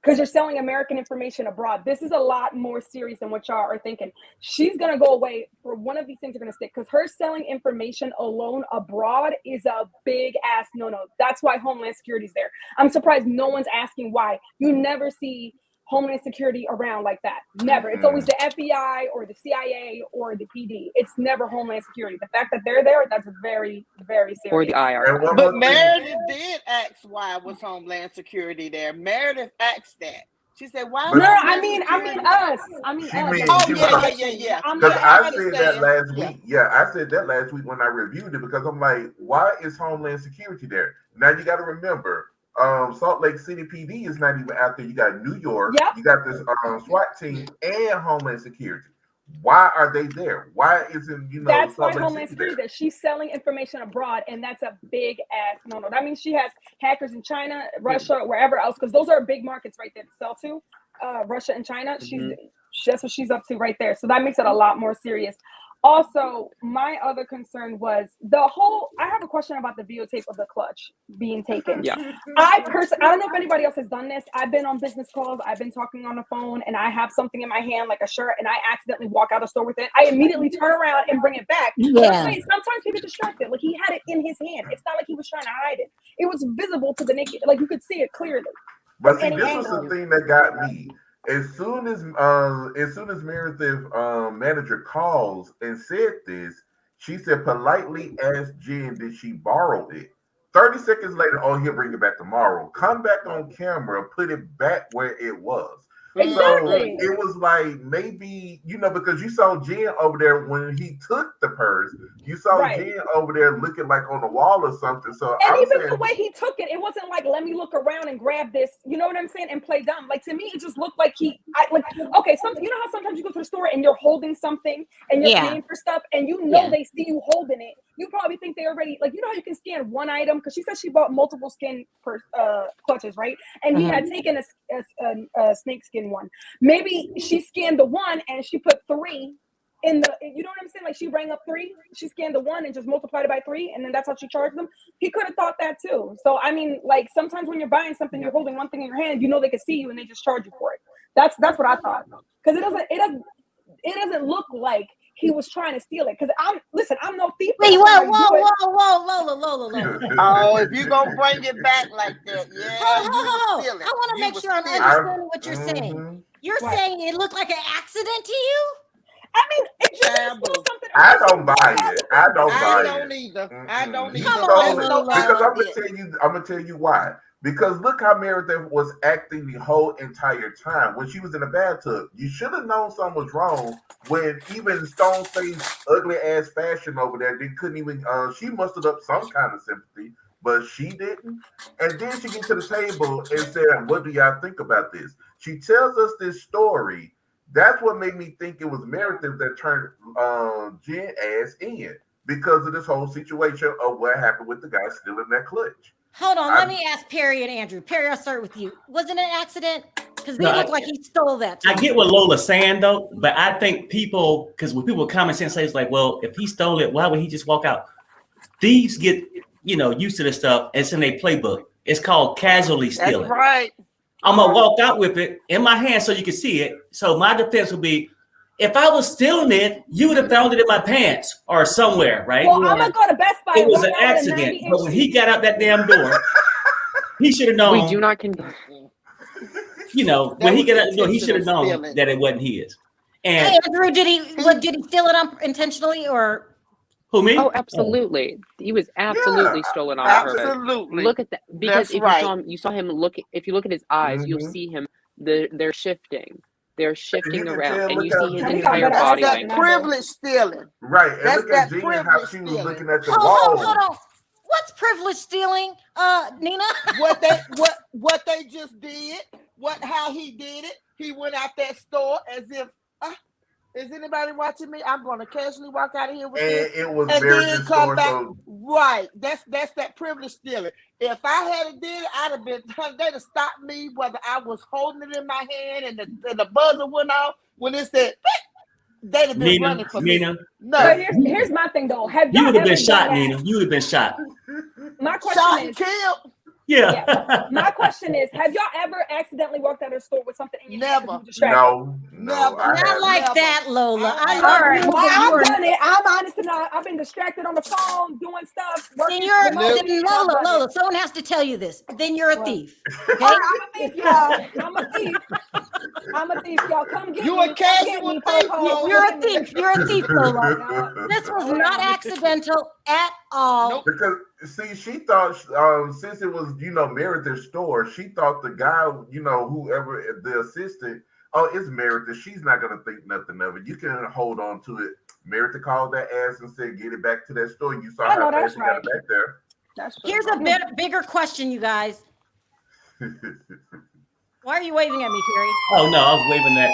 D: Because you're selling American information abroad. This is a lot more serious than what y'all are thinking. She's going to go away, for one of these things are going to stick, because her selling information alone abroad is a big ass no-no. That's why Homeland Security is there. I'm surprised no one's asking why. You never see Homeland Security around like that. Never. It's always the FBI or the CIA or the PD. It's never Homeland Security. The fact that they're there, that's very, very serious.
C: Or the IR.
F: But Meredith did ask why was Homeland Security there. Meredith asked that. She said, "Why?"
D: No, I mean us. I mean
E: She
D: us.
E: means
F: Oh
E: you
F: yeah.
E: Because I said that
F: understand.
E: last week. Yeah, I said that last week when I reviewed it, because I'm like, why is Homeland Security there? Now you got to remember, Salt Lake City PD is not even out there. You got New York.
D: Yep.
E: You got this SWAT team and Homeland Security. Why are they there? Why isn't
D: That's why
E: Salt Lake
D: Homeland
E: City
D: Security is
E: there?
D: there. She's selling information abroad, and that's a big ass no. That means she has hackers in China, Russia, wherever else, because those are big markets right there to sell to. Russia and China. That's what she's up to right there. So that makes it a lot more serious. Also, my other concern was I have a question about the videotape of the clutch being taken.
C: Yeah.
D: I don't know if anybody else has done this. I've been on business calls. I've been talking on the phone, and I have something in my hand, like a shirt, and I accidentally walk out of the store with it. I immediately turn around and bring it back.
A: Yeah.
D: Sometimes people get distracted. Like, he had it in his hand. It's not like he was trying to hide it. It was visible to the naked. Like, you could see it clearly.
E: But see,
D: Any
E: this
D: angle.
E: was the thing that got me. As soon as Meredith manager calls and said this, she said politely asked Jen, did she borrow it? 30 seconds later, oh, he'll bring it back tomorrow. Come back on camera, put it back where it was.
D: Exactly.
E: So it was like maybe, because you saw Jen over there when he took the purse. You saw
D: Right.
E: Jen over there looking like on the wall or something. So
D: And
E: I'm
D: even
E: saying,
D: the way he took it, it wasn't like, let me look around and grab this, you know what I'm saying, and play dumb. Like, to me, it just looked like okay, you know how sometimes you go to the store and you're holding something and you're paying for stuff and they see you holding it. You probably think they already, like, you know how you can scan one item? Because she said she bought multiple skin clutches, right? And he had taken a snake skin one. Maybe she scanned the one and she put 3 in the, you know what I'm saying? Like, she rang up 3, she scanned the one and just multiplied it by 3, and then that's how she charged them. He could have thought that too. So I mean, like, sometimes when you're buying something, you're holding one thing in your hand, they can see you and they just charge you for it. That's what I thought. Because it doesn't look like he was trying to steal it. Because I'm no thief.
A: Wait, whoa, Lola.
F: Oh, if you gonna bring it back like that,
A: I want to make sure I'm understanding what you're saying. You're saying it looked like an accident to you?
D: I mean, it just something.
E: I don't buy it. I don't
F: either. I don't either.
E: Because I'm gonna tell you why. Because look how Meredith was acting the whole entire time when she was in the bathtub. You should have known something was wrong when even Stoneface ugly ass fashion over there, they couldn't even. She mustered up some kind of sympathy, but she didn't. And then she get to the table and said, "What do y'all think about this?" She tells us this story. That's what made me think it was Meredith that turned Jen ass in because of this whole situation of what happened with the guy stealing that clutch.
A: Hold on, let me ask Perry and Andrew. Perry, I'll start with you. Was it an accident? Because they look like he stole that.
B: I get what Lola's saying though, but I think because when people common sense say it's like, well, if he stole it, why would he just walk out? Thieves get used to this stuff. It's in their playbook. It's called casually stealing.
F: That's right.
B: I'm gonna walk out with it in my hand so you can see it. So my defense would be, if I was stealing it, you would have found it in my pants or somewhere, right?
D: Well, I'm gonna go to Best Buy.
B: It was an accident, but when he got out that damn door, he should have known.
C: We do not condone.
B: When he got out the door, he should have known that it wasn't his. And
A: hey, Andrew, did he steal it intentionally or?
B: Who, me?
C: Oh, absolutely. He was absolutely stolen on purpose.
F: Absolutely.
C: Look at that, because
F: That's
C: you saw him look. If you look at his eyes, you'll see him. They're shifting. They're shifting around, and you see his entire body language.
F: That's privilege stealing.
E: Right. And
F: That's
E: look at Jen, how she was looking at the wall.
A: Hold on. What's privilege stealing, Nina?
F: What they just did, how he did it. He went out that store as if, is anybody watching me? I'm going to casually walk out of here with this.
E: It was
F: and then come back.
E: So...
F: Right. That's that privilege stealing. If I had did it, I'd have been, they'd have stopped me whether I was holding it in my hand and the buzzer went off. When it said, they'd have been running for me.
B: Nina.
F: No.
D: But here's my thing though.
B: You would have been shot, Nina. You would have been shot.
D: My question is,
F: killed.
B: Yeah.
D: My question is, have y'all ever accidentally walked out of the store with something in your hand?
F: Never.
E: No.
F: Never.
A: Not like that, Lola.
D: All right. Well, I've done it. I'm honest enough. I've been distracted on the phone doing stuff.
A: Then Lola, someone has to tell you this. Then you're a thief. Okay?
D: I'm a thief, y'all. I'm a thief, y'all. Come get me.
F: You a casual thief.
A: You're a thief. You're a thief, Lola. This was not accidental at all.
F: Nope.
E: Because see, she thought since it was Meredith's store, she thought the guy, whoever the assistant, it's Meredith. She's not gonna think nothing of it. You can hold on to it. Meredith called that ass and said, "Get it back to that store." You saw how fast she got it back there.
A: Here's a bigger question, you guys. Why are you waving at me, Perry?
B: Oh no, I was waving that.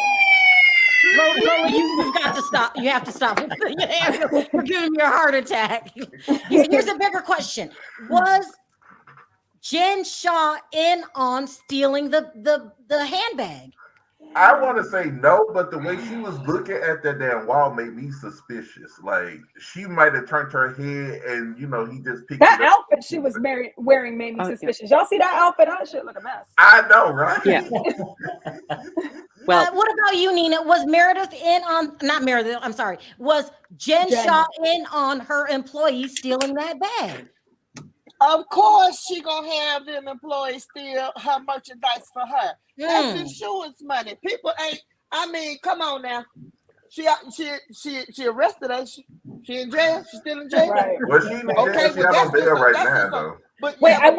A: Lola, you've got to stop. You have to stop. You're giving me a heart attack. Here's a bigger question. Was Jen Shah in on stealing the handbag?
E: I want to say no, but the way she was looking at that damn wall made me suspicious. Like she might have turned her head and he just picked
D: that
E: it up.
D: outfit she was wearing made me suspicious. Y'all see that outfit? That shit look a mess.
E: I know, right?
C: Yeah. Well,
A: what about you, Nina? Was Meredith in on? Not Meredith. I'm sorry. Was Jen Shah in on her employees stealing that bag?
F: Of course, she gonna have them employees steal her merchandise for her. That's insurance money. People ain't. I mean, come on now. She arrested us. She in jail. She's still in jail.
D: Right.
E: Well, she in jail. She out on bail right now, though.
F: But
D: wait,
F: yeah,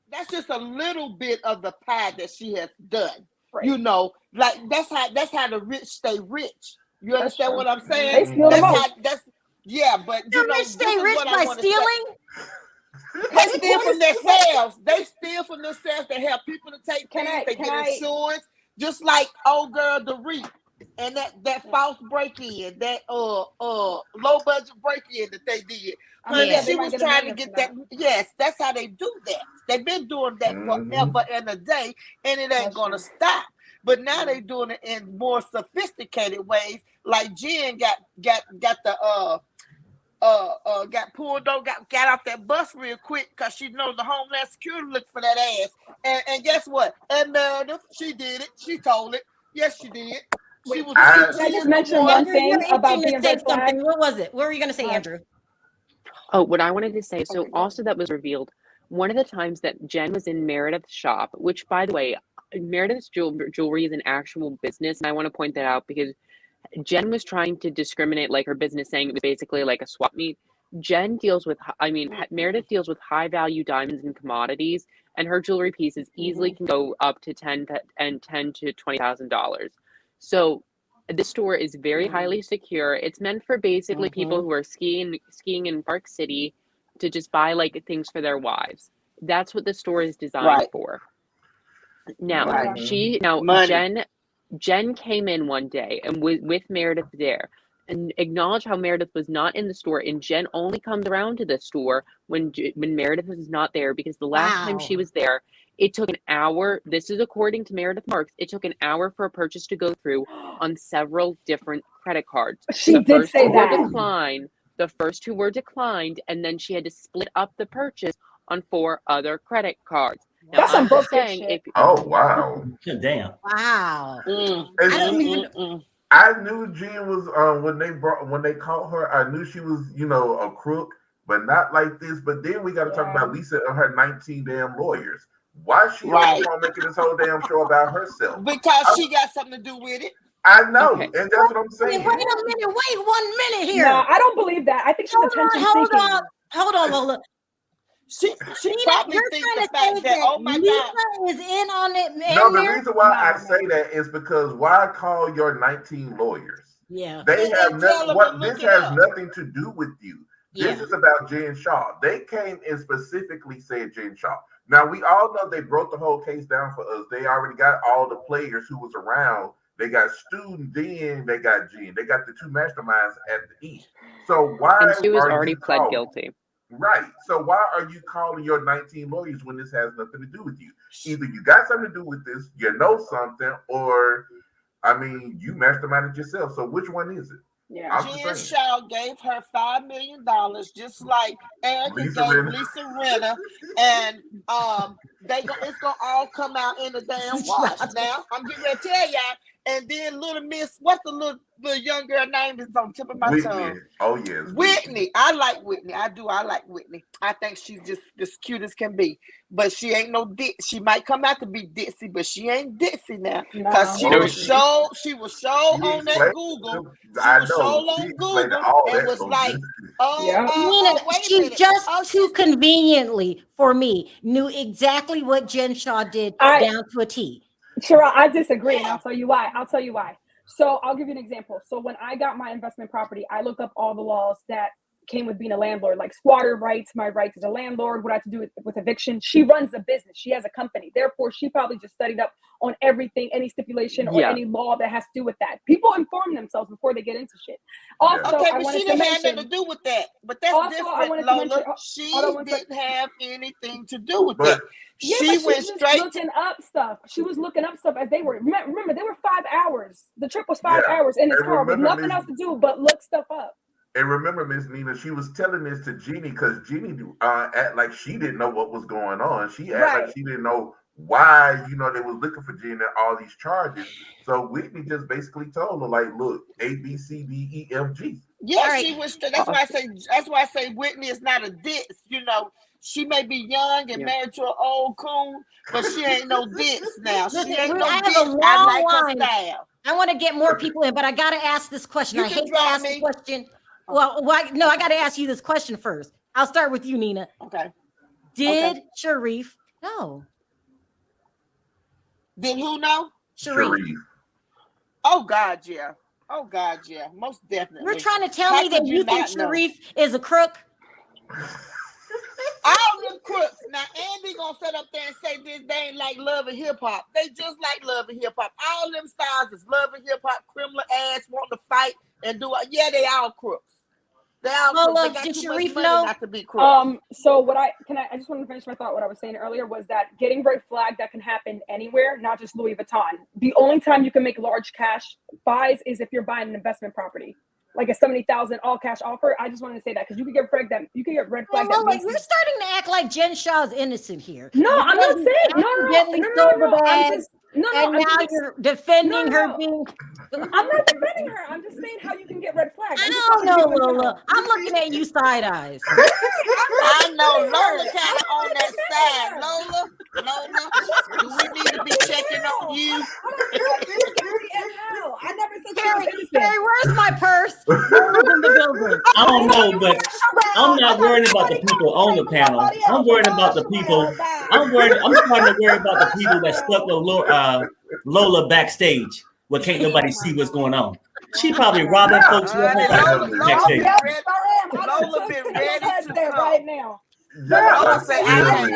F: that's just a little bit of the pie that she has done.
D: Right.
F: You know, like that's how the rich stay rich. You
D: That's
F: understand
D: true.
F: what I'm saying?
D: They steal the most.
F: But
A: The rich stay rich by stealing.
F: They steal from themselves. They steal from themselves to help people to take things. They get insurance, just like old girl Dorit and that false break-in, that low budget break-in that they did. Honey, she was trying to get that. Yes, that's how they do that. They've been doing that forever and a day, and it ain't gonna stop. But now they doing it in more sophisticated ways. Like Jen got the got pulled over, got off that bus real quick because she knows the Homeland Security looked for that ass. And guess what? And Meredith, she did it. She told it. Yes, she did. She was.
D: I just mentioned one thing about being red flag.
A: What was it? What were you going to say, Andrew?
C: Oh, what I wanted to say. So also that was revealed. One of the times that Jen was in Meridith's shop, which, by the way, Meridith's jewelry is an actual business, and I want to point that out because Jen was trying to discriminate like her business, saying it was basically like a swap meet. Meredith deals with high value diamonds and commodities, and her jewelry pieces easily can go up to $10,000 to $20,000. So this store is very highly secure. It's meant for basically people who are skiing in Park City to just buy like things for their wives. That's what the store is designed for. Now, Jen came in one day and with Meredith there, and acknowledge how Meredith was not in the store, and Jen only comes around to the store when Meredith is not there, because the last time she was there, it took an hour. This is according to Meredith Marks. It took an hour for a purchase to go through on several different credit cards.
D: She did say that.
C: The first two were declined, and then she had to split up the purchase on 4 other credit cards. Now,
D: that's some bullshit shit.
E: Oh wow!
B: Damn!
A: Wow!
E: I knew Jen was when they caught her. I knew she was a crook, but not like this. But then we got to talk about Lisa and her 19 damn lawyers. Why is she making this whole damn show about herself?
F: Because she got something to do with it.
E: I know, and that's what I'm saying.
A: Wait a minute. Wait 1 minute here.
D: No, I don't believe that. I think she's attention seeking.
A: Hold on, Lola.
F: She probably thinks the fact that, oh my God,
A: is in on it.
E: No, the reason why I say that is because why call your 19 lawyers?
A: Yeah,
E: they have nothing. This has nothing to do with you. This is about Jen Shah. They came and specifically said Jen Shah. Now we all know they broke the whole case down for us. They already got all the players who was around. They got Stu, then they got Jen. They got the 2 masterminds at the end. So why?
C: And she was already pled guilty.
E: Right. So why are you calling your 19 lawyers when this has nothing to do with you? Either you got something to do with this, you know something, or you masterminded yourself. So which one is it?
F: Yeah. Jen Shah gave her $5 million, just like Erica gave Lisa Rinna, and it's gonna all come out in the damn wash. Now I'm getting ready to tell y'all. And then little Miss, what's the little young girl name is on the tip of my tongue?
E: Oh yes,
F: Whitney. I like Whitney. I do. I like Whitney. I think she's just as cute as can be. But she ain't no dick. She might come out to be ditzy, but she ain't ditzy now. Because she was show on that Google. She was show on Google and was like,
A: she just too conveniently for me knew exactly what Jen Shah did down to a T.
D: Sharrell, I disagree, and I'll tell you why. So I'll give you an example. So when I got my investment property, I looked up all the laws that came with being a landlord, like squatter rights, my rights as a landlord, what I have to do with eviction. She runs a business. She has a company. Therefore, she probably just studied up on everything, any stipulation or any law that has to do with that. People inform themselves before they get into shit. Also,
F: but she didn't have nothing to do with that. But that's different, Lola. She didn't have anything to do with that. She went straight
D: looking up stuff. She was looking up stuff as they were. Remember, they were 5 hours. The trip was 5 hours in his car with nothing else to do but look stuff up.
E: And remember, Miss Nina, she was telling this to Jeannie because Jeannie act like she didn't know what was going on. She acted like she didn't know why, they was looking for Jeannie and all these charges. So Whitney just basically told her, like, look, A, B, C, D, E, F, G.
F: Yeah, she was. That's why I say Whitney is not a ditz. She may be young and married to an old coon, but she ain't no ditz now. She ain't no ditz. I like her style.
A: I want to get more people in, but I got to ask this question. I hate to ask the question. Well, no, I got to ask you this question first. I'll start with you, Nina.
F: Okay.
A: Did Sharif know?
F: Did who know?
A: Sharif.
F: Oh God, yeah. Oh God, yeah. Most definitely.
A: You're trying to tell me that you think Sharif is a crook?
F: All them crooks. Now Andy gonna sit up there and say this, they ain't like Love and Hip Hop. They just like Love and Hip Hop. All them stars is Love and Hip Hop, criminal ass, want to fight and do it. Yeah, they all crooks. They all crooks. They got
A: did
F: too
A: Sharif
F: much money
A: know?
F: not to be crooks.
D: So what I just want to finish my thought. What I was saying earlier was that getting red flag that can happen anywhere, not just Louis Vuitton. The only time you can make large cash buys is if you're buying an investment property, like a 70,000 all cash offer. I just wanted to say that because you could get red flag.
A: You're starting to act like Jen Shah's innocent here.
D: No, I'm not saying no.
A: And now you're defending her being.
D: I'm not defending her. I'm just saying how you can get red flags.
A: I don't know, Lola. I'm looking at you side eyes.
F: I know Lola kind of on that side. Lola, do we need to be checking on you?
D: I never said
A: Carrie, where's my purse? Lola's in the building.
B: I don't know, but I'm not worried about the people on the panel. I'm worried about the people. I'm trying to worry about the people that stuck with Lola backstage where can't nobody see what's going on. She probably robbing folks backstage.
F: Lola been ready to come
D: right now.
F: Lola say, I
A: love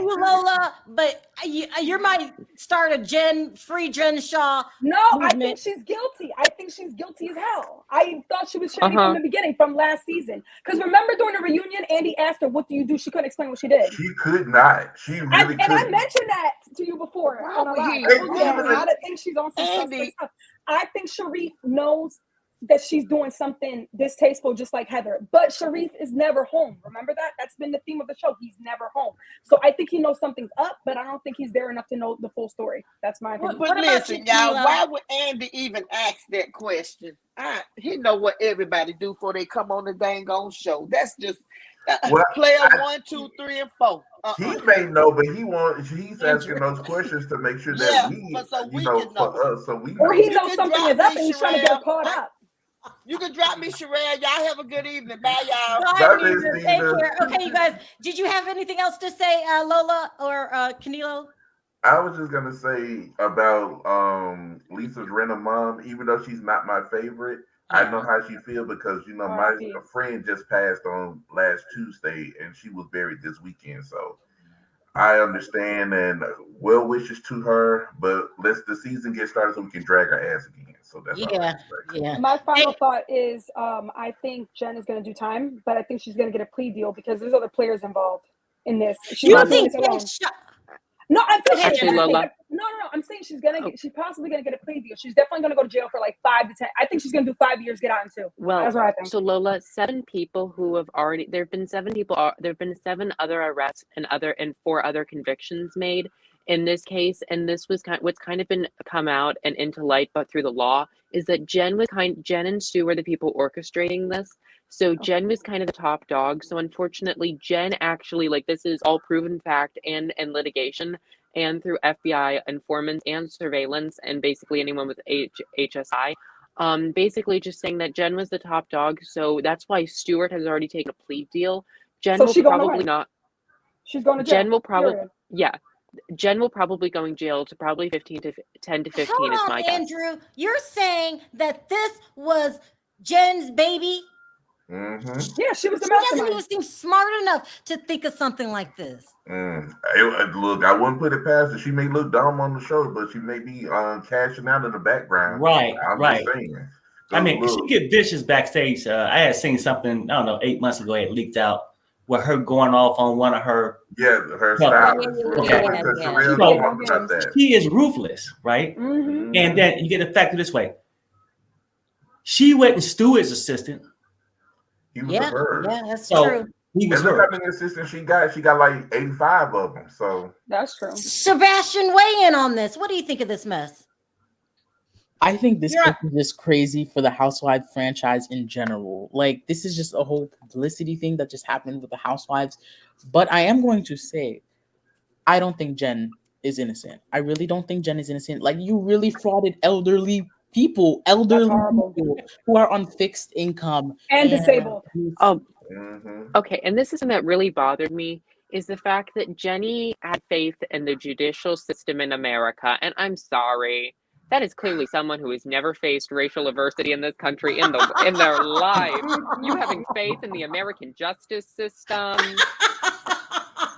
A: you, Lola, but you might start a free Jen Shah.
D: No, movement. I think she's guilty. I think she's guilty as hell. I thought she was shady from the beginning, from last season. Because remember during the reunion, Andy asked her, "What do you do?" She couldn't explain what she did.
E: She could not. She really couldn't.
D: And I mentioned that to you before. I think she's on some suspect stuff. I think Sharif knows that she's doing something distasteful, just like Heather. But Sharif is never home. Remember that? That's been the theme of the show. He's never home. So I think he knows something's up, but I don't think he's there enough to know the full story. That's my opinion.
F: But listen, y'all, why would Andy even ask that question? He know what everybody do before they come on the dang on show. That's just player 1, 2, 3, and 4.
E: He may know, but he's asking those questions to make sure that we know.
D: Or he knows something is up and he's trying to get caught up.
F: You can drop me, Sharrell. Y'all have a good evening. Bye, y'all.
A: Bye, take care. Okay, you guys. Did you have anything else to say, Lola or Canelo?
E: I was just gonna say about Lisa's Rinna mom. Even though she's not my favorite, I know how she feels because my friend just passed on last Tuesday and she was buried this weekend. So I understand and well wishes to her, but let's the season get started so we can drag her ass again. So that's
A: yeah.
D: My final thought is I think Jen is going to do time, but I think she's going to get a plea deal because there's other players involved in this.
A: You think
D: No, I'm saying
C: actually, Lola.
D: No. I'm saying she's possibly gonna get a plea deal. She's definitely gonna go to jail for like 5 to 10. I think she's gonna do 5 years, get out in 2.
C: Well,
D: that's what I think.
C: So Lola, 7 people who have already there have been 7 people. There have been 7 other arrests and 4 other convictions made in this case. And this was what's kind of been come out and into light, but through the law is that Jen and Stu were the people orchestrating this. So Jen was kind of the top dog. So unfortunately, Jen actually, this is all proven fact and litigation and through FBI informants and surveillance and basically anyone with HSI, basically just saying that Jen was the top dog. So that's why Stewart has already taken a plea deal. Jen will probably not.
D: She's going to jail.
C: Jen will probably, Jen will probably going jail to probably 10 to 15 is my guess.
A: Andrew, you're saying that this was Jen's baby?
E: Mm-hmm.
D: Yeah, she was the
A: She doesn't even seem smart enough to think of something like this.
E: Look, I wouldn't put it past her. She may look dumb on the show, but she may be cashing out in the background.
B: Right,
E: I'm just saying.
B: I mean, she get vicious backstage. I had seen something, I don't know, 8 months ago, it leaked out with her going off on one of her.
E: Yeah, her stylist.
B: She is ruthless, right?
D: Mm-hmm.
B: And then you get the fact this way. She wasn't Stewart's assistant.
E: He was hers.
A: Yeah, that's true.
B: He was
E: look how many assistants she got. She got like 85 of them. So
D: that's true.
A: Sebastian, weigh in on this. What do you think of this mess?
G: I think this is just crazy for the Housewives franchise in general. This is just a whole publicity thing that just happened with the Housewives. But I am going to say, I don't think Jen is innocent. I really don't think Jen is innocent. You really frauded elderly people who are on fixed income
D: and disabled.
C: Okay, and this is something that really bothered me is the fact that Jenny had faith in the judicial system in America. And I'm sorry. That is clearly someone who has never faced racial adversity in this country in their life. You having faith in the American justice system.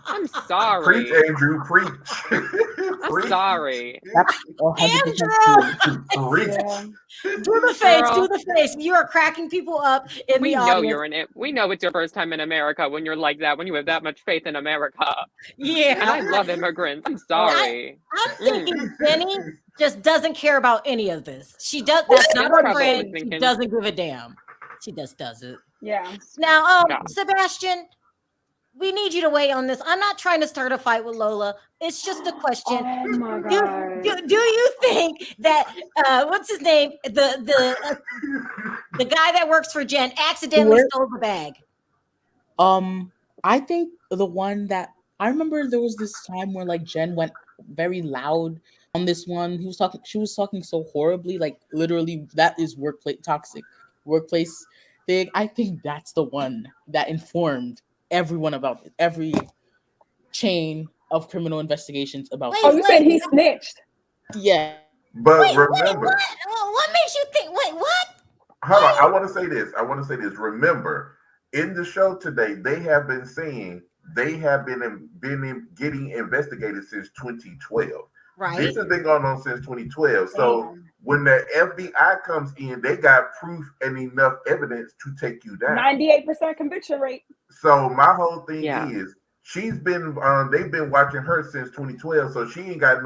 C: I'm sorry.
E: Preach, Andrew, preach.
C: I'm sorry.
G: That's 100% true.
E: Preach.
D: Yeah.
A: Do the face. Do the face. You are cracking people up in
C: We
A: the
C: know
A: audience.
C: you're in it. We know it's your first time in America when you're like that, when you have that much faith in America.
A: Yeah.
C: And I love immigrants. I'm sorry.
A: I'm thinking Jenny just doesn't care about any of this. She does. That's not her friend. She doesn't give a damn. She just does it.
D: Yeah.
A: Now, Sebastian, we need you to weigh on this. I'm not trying to start a fight with Lola. It's just a question.
D: Oh my god.
A: Do you think that what's his name? The guy that works for Jen accidentally stole the bag?
G: I think the one that I remember, there was this time where like Jen went very loud on this one. She was talking so horribly, like literally that is toxic workplace thing. I think that's the one that informed everyone about it, every chain of criminal investigations about.
D: Oh, you said he snitched?
G: Yeah.
E: But remember,
A: what makes you think? Wait, what?
E: Hold on. I want to say this. Remember, in the show today, they have been saying they have been getting investigated since 2012.
A: Right.
E: This has been going on since 2012. So when the FBI comes in, they got proof and enough evidence to take you down.
D: 98% conviction rate.
E: So my whole thing is they've been watching her since 2012, so she ain't got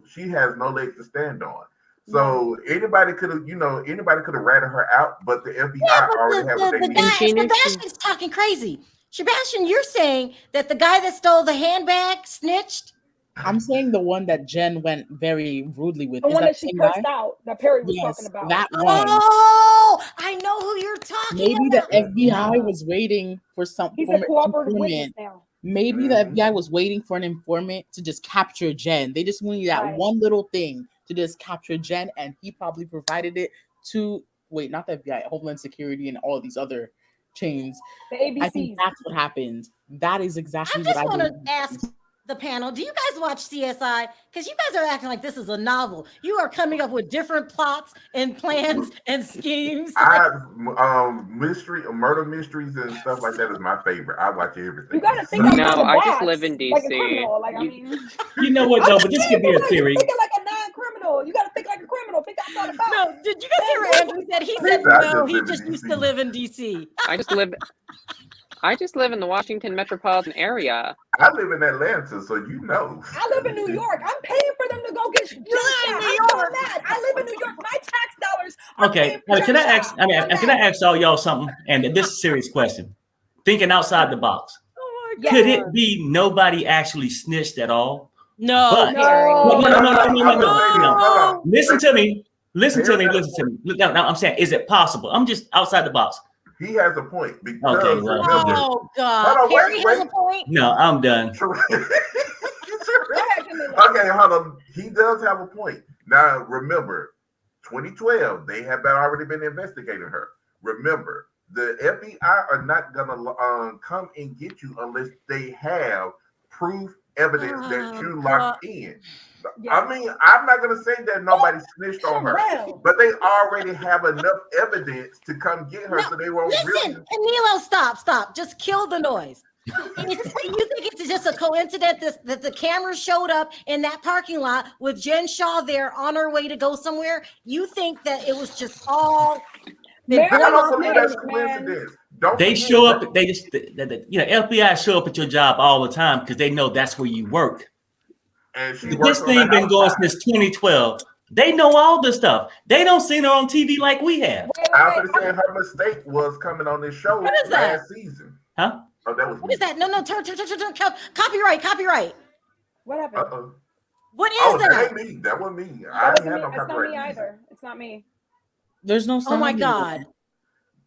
E: she has no legs to stand on. So anybody could have ratted her out, but the FBI already have what they need.
A: Sebastian's talking crazy. Sebastian, you're saying that the guy that stole the handbag snitched?
G: I'm saying the one that Jen went very rudely with.
D: The one that she cursed out, that Perry was talking about.
G: That one.
A: Oh, I know who you're talking about.
G: Maybe the FBI was waiting for something.
D: He's a cooperative witness now.
G: Maybe the FBI was waiting for an informant to just capture Jen. They just wanted that one little thing to just capture Jen, and he probably provided it to not the FBI, Homeland Security, and all of these other chains.
D: The ABCs.
G: I think that's what happened. That is exactly what I
A: want to ask the panel. Do you guys watch CSI? Because you guys are acting like this is a novel. You are coming up with different plots and plans and schemes.
E: Murder mysteries and stuff like that is my favorite. I watch everything.
D: You gotta think like
C: I just live in DC.
D: Like a criminal. Like, I mean,
B: you know what though? But this could be a theory.
D: Thinking like a non-criminal. You gotta think like a criminal. Think outside the box.
A: No, did you guys hear what Andrew said? He said no. He just used to live in DC.
C: I just live in the Washington metropolitan area.
E: I live in Atlanta, so you know.
D: I live in New York. I'm paying for them to go get shot. I live in New York. My tax dollars.
B: Okay, can I ask all y'all something? And this is a serious question. Thinking outside the box.
A: Oh my God.
B: Could it be nobody actually snitched at all?
A: No.
B: No. Listen to me. No, I'm saying, is it possible? I'm just outside the box.
E: He has a point. Because
A: oh God, Perry has a point.
B: No, I'm done.
E: Okay, hold on. He does have a point. Now, remember, 2012, they have already been investigating her. Remember, the FBI are not gonna come and get you unless they have proof, evidence that you locked in. Yeah. I mean, I'm not going to say that nobody snitched on her, but they already have enough evidence to come get her, so they won't
A: listen, Camilo, stop. Just kill the noise. You think it's just a coincidence that the camera showed up in that parking lot with Jen Shah there on her way to go somewhere? You think that it was just all...
E: I don't believe that's coincidence.
B: They show up, FBI show up at your job all the time because they know that's where you work. This thing been going since 2012. They know all this stuff. They don't see her on TV like we have.
E: I was saying her mistake was coming on this show last season.
B: Huh?
E: Oh, that was
A: what is that? No, turn. Copyright.
D: What happened?
A: What is that?
E: That ain't me. That wasn't me. I didn't have no copyright.
D: It's not me either. It's not me.
G: There's no sound.
A: Oh my God.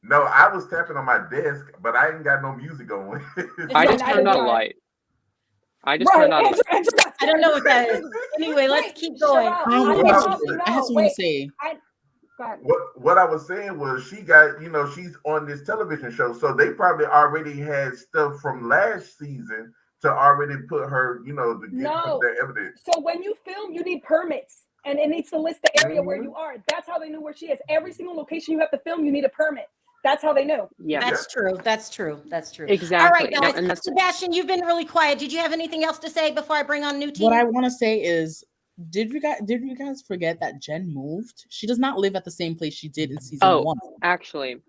E: No, I was tapping on my desk, but I ain't got no music going.
C: I just turned on a light. I don't
A: know what that is. Anyway, let's keep going.
G: I have something to say.
E: What I was saying was she got, she's on this television show, so they probably already had stuff from last season to already put her, to get
D: No.
E: their evidence.
D: So when you film, you need permits, and it needs to list the area where you are. That's how they knew where she is. Every single location you have to film, you need a permit. That's how they knew.
C: Yeah,
A: That's true. That's true. That's true.
C: exactly.
A: All right,
C: No,
A: guys.
C: and that's
A: Sebastian, you've been really quiet. Did you have anything else to say before I bring on new team?
G: What I want to say is, did you guys forget that Jen moved? She does not live at the same place she did in season 1.
C: Actually,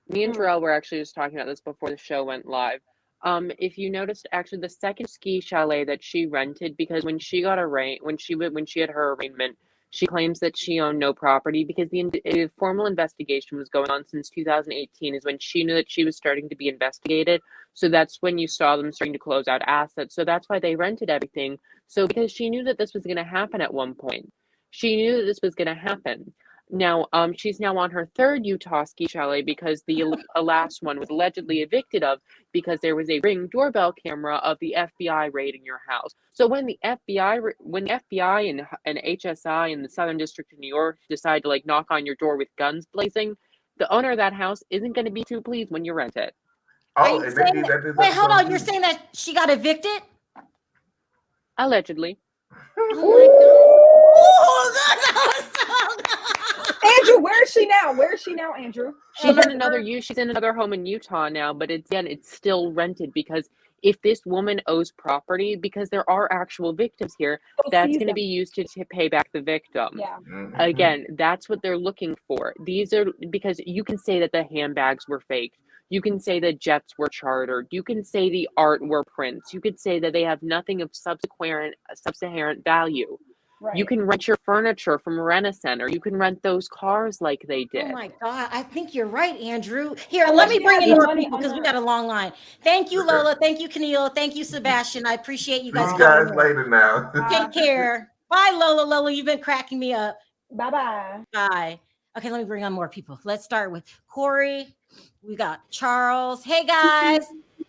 C: me and Sharrell were actually just talking about this before the show went live. If you noticed, actually, the second ski chalet that she rented, because when she got when she had her arraignment, she claims that she owned no property because the formal investigation was going on since 2018 is when she knew that she was starting to be investigated. So that's when you saw them starting to close out assets. So that's why they rented everything. So because she knew that this was going to happen at one point. She knew that this was going to happen. Now, she's now on her third Utah ski chalet because the last one was allegedly evicted because there was a Ring doorbell camera of the FBI raiding your house. So when the FBI and HSI in the Southern District of New York decide to knock on your door with guns blazing, the owner of that house isn't going to be too pleased when you rent it.
E: Oh, and they did that.
A: Wait, hold on. You're saying that she got evicted?
C: Allegedly.
A: Oh my God.
D: Andrew, where is she now? Where is she now, Andrew?
C: She's in another home in Utah now, but it's still rented because if this woman owes property, because there are actual victims here, that's going to be used to pay back the victim.
D: Yeah.
C: Again, that's what they're looking for. These are because you can say that the handbags were faked. You can say that jets were chartered. You can say the art were prints. You could say that they have nothing of subsequent value.
D: Right.
C: You can rent your furniture from Rena Center. You can rent those cars like they did.
A: Oh my God. I think you're right, Andrew. Here, let me bring in more people because we got a long line. Thank you, Lola. Thank you, Keneal. Thank you, Sebastian. I appreciate you guys.
E: See you guys later now.
A: Take care. Bye, Lola. Lola, you've been cracking me up.
D: Bye-bye.
A: Bye. Okay, let me bring on more people. Let's start with Corey. We got Charles. Hey, guys.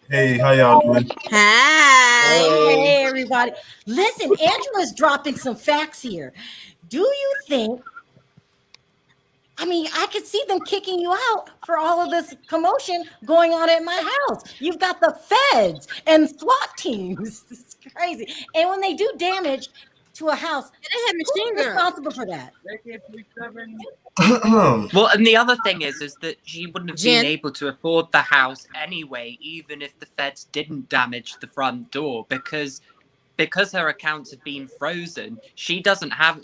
H: Hey, how y'all doing?
A: Hi. Hey, everybody. Listen, Andrew is dropping some facts here. Do you think, I could see them kicking you out for all of this commotion going on at my house. You've got the feds and SWAT teams. It's crazy. And when they do damage to a house,
I: they have machine
A: who's responsible for that?
J: Well, and the other thing is that she wouldn't have been able to afford the house anyway, even if the feds didn't damage the front door, because her accounts have been frozen. She doesn't have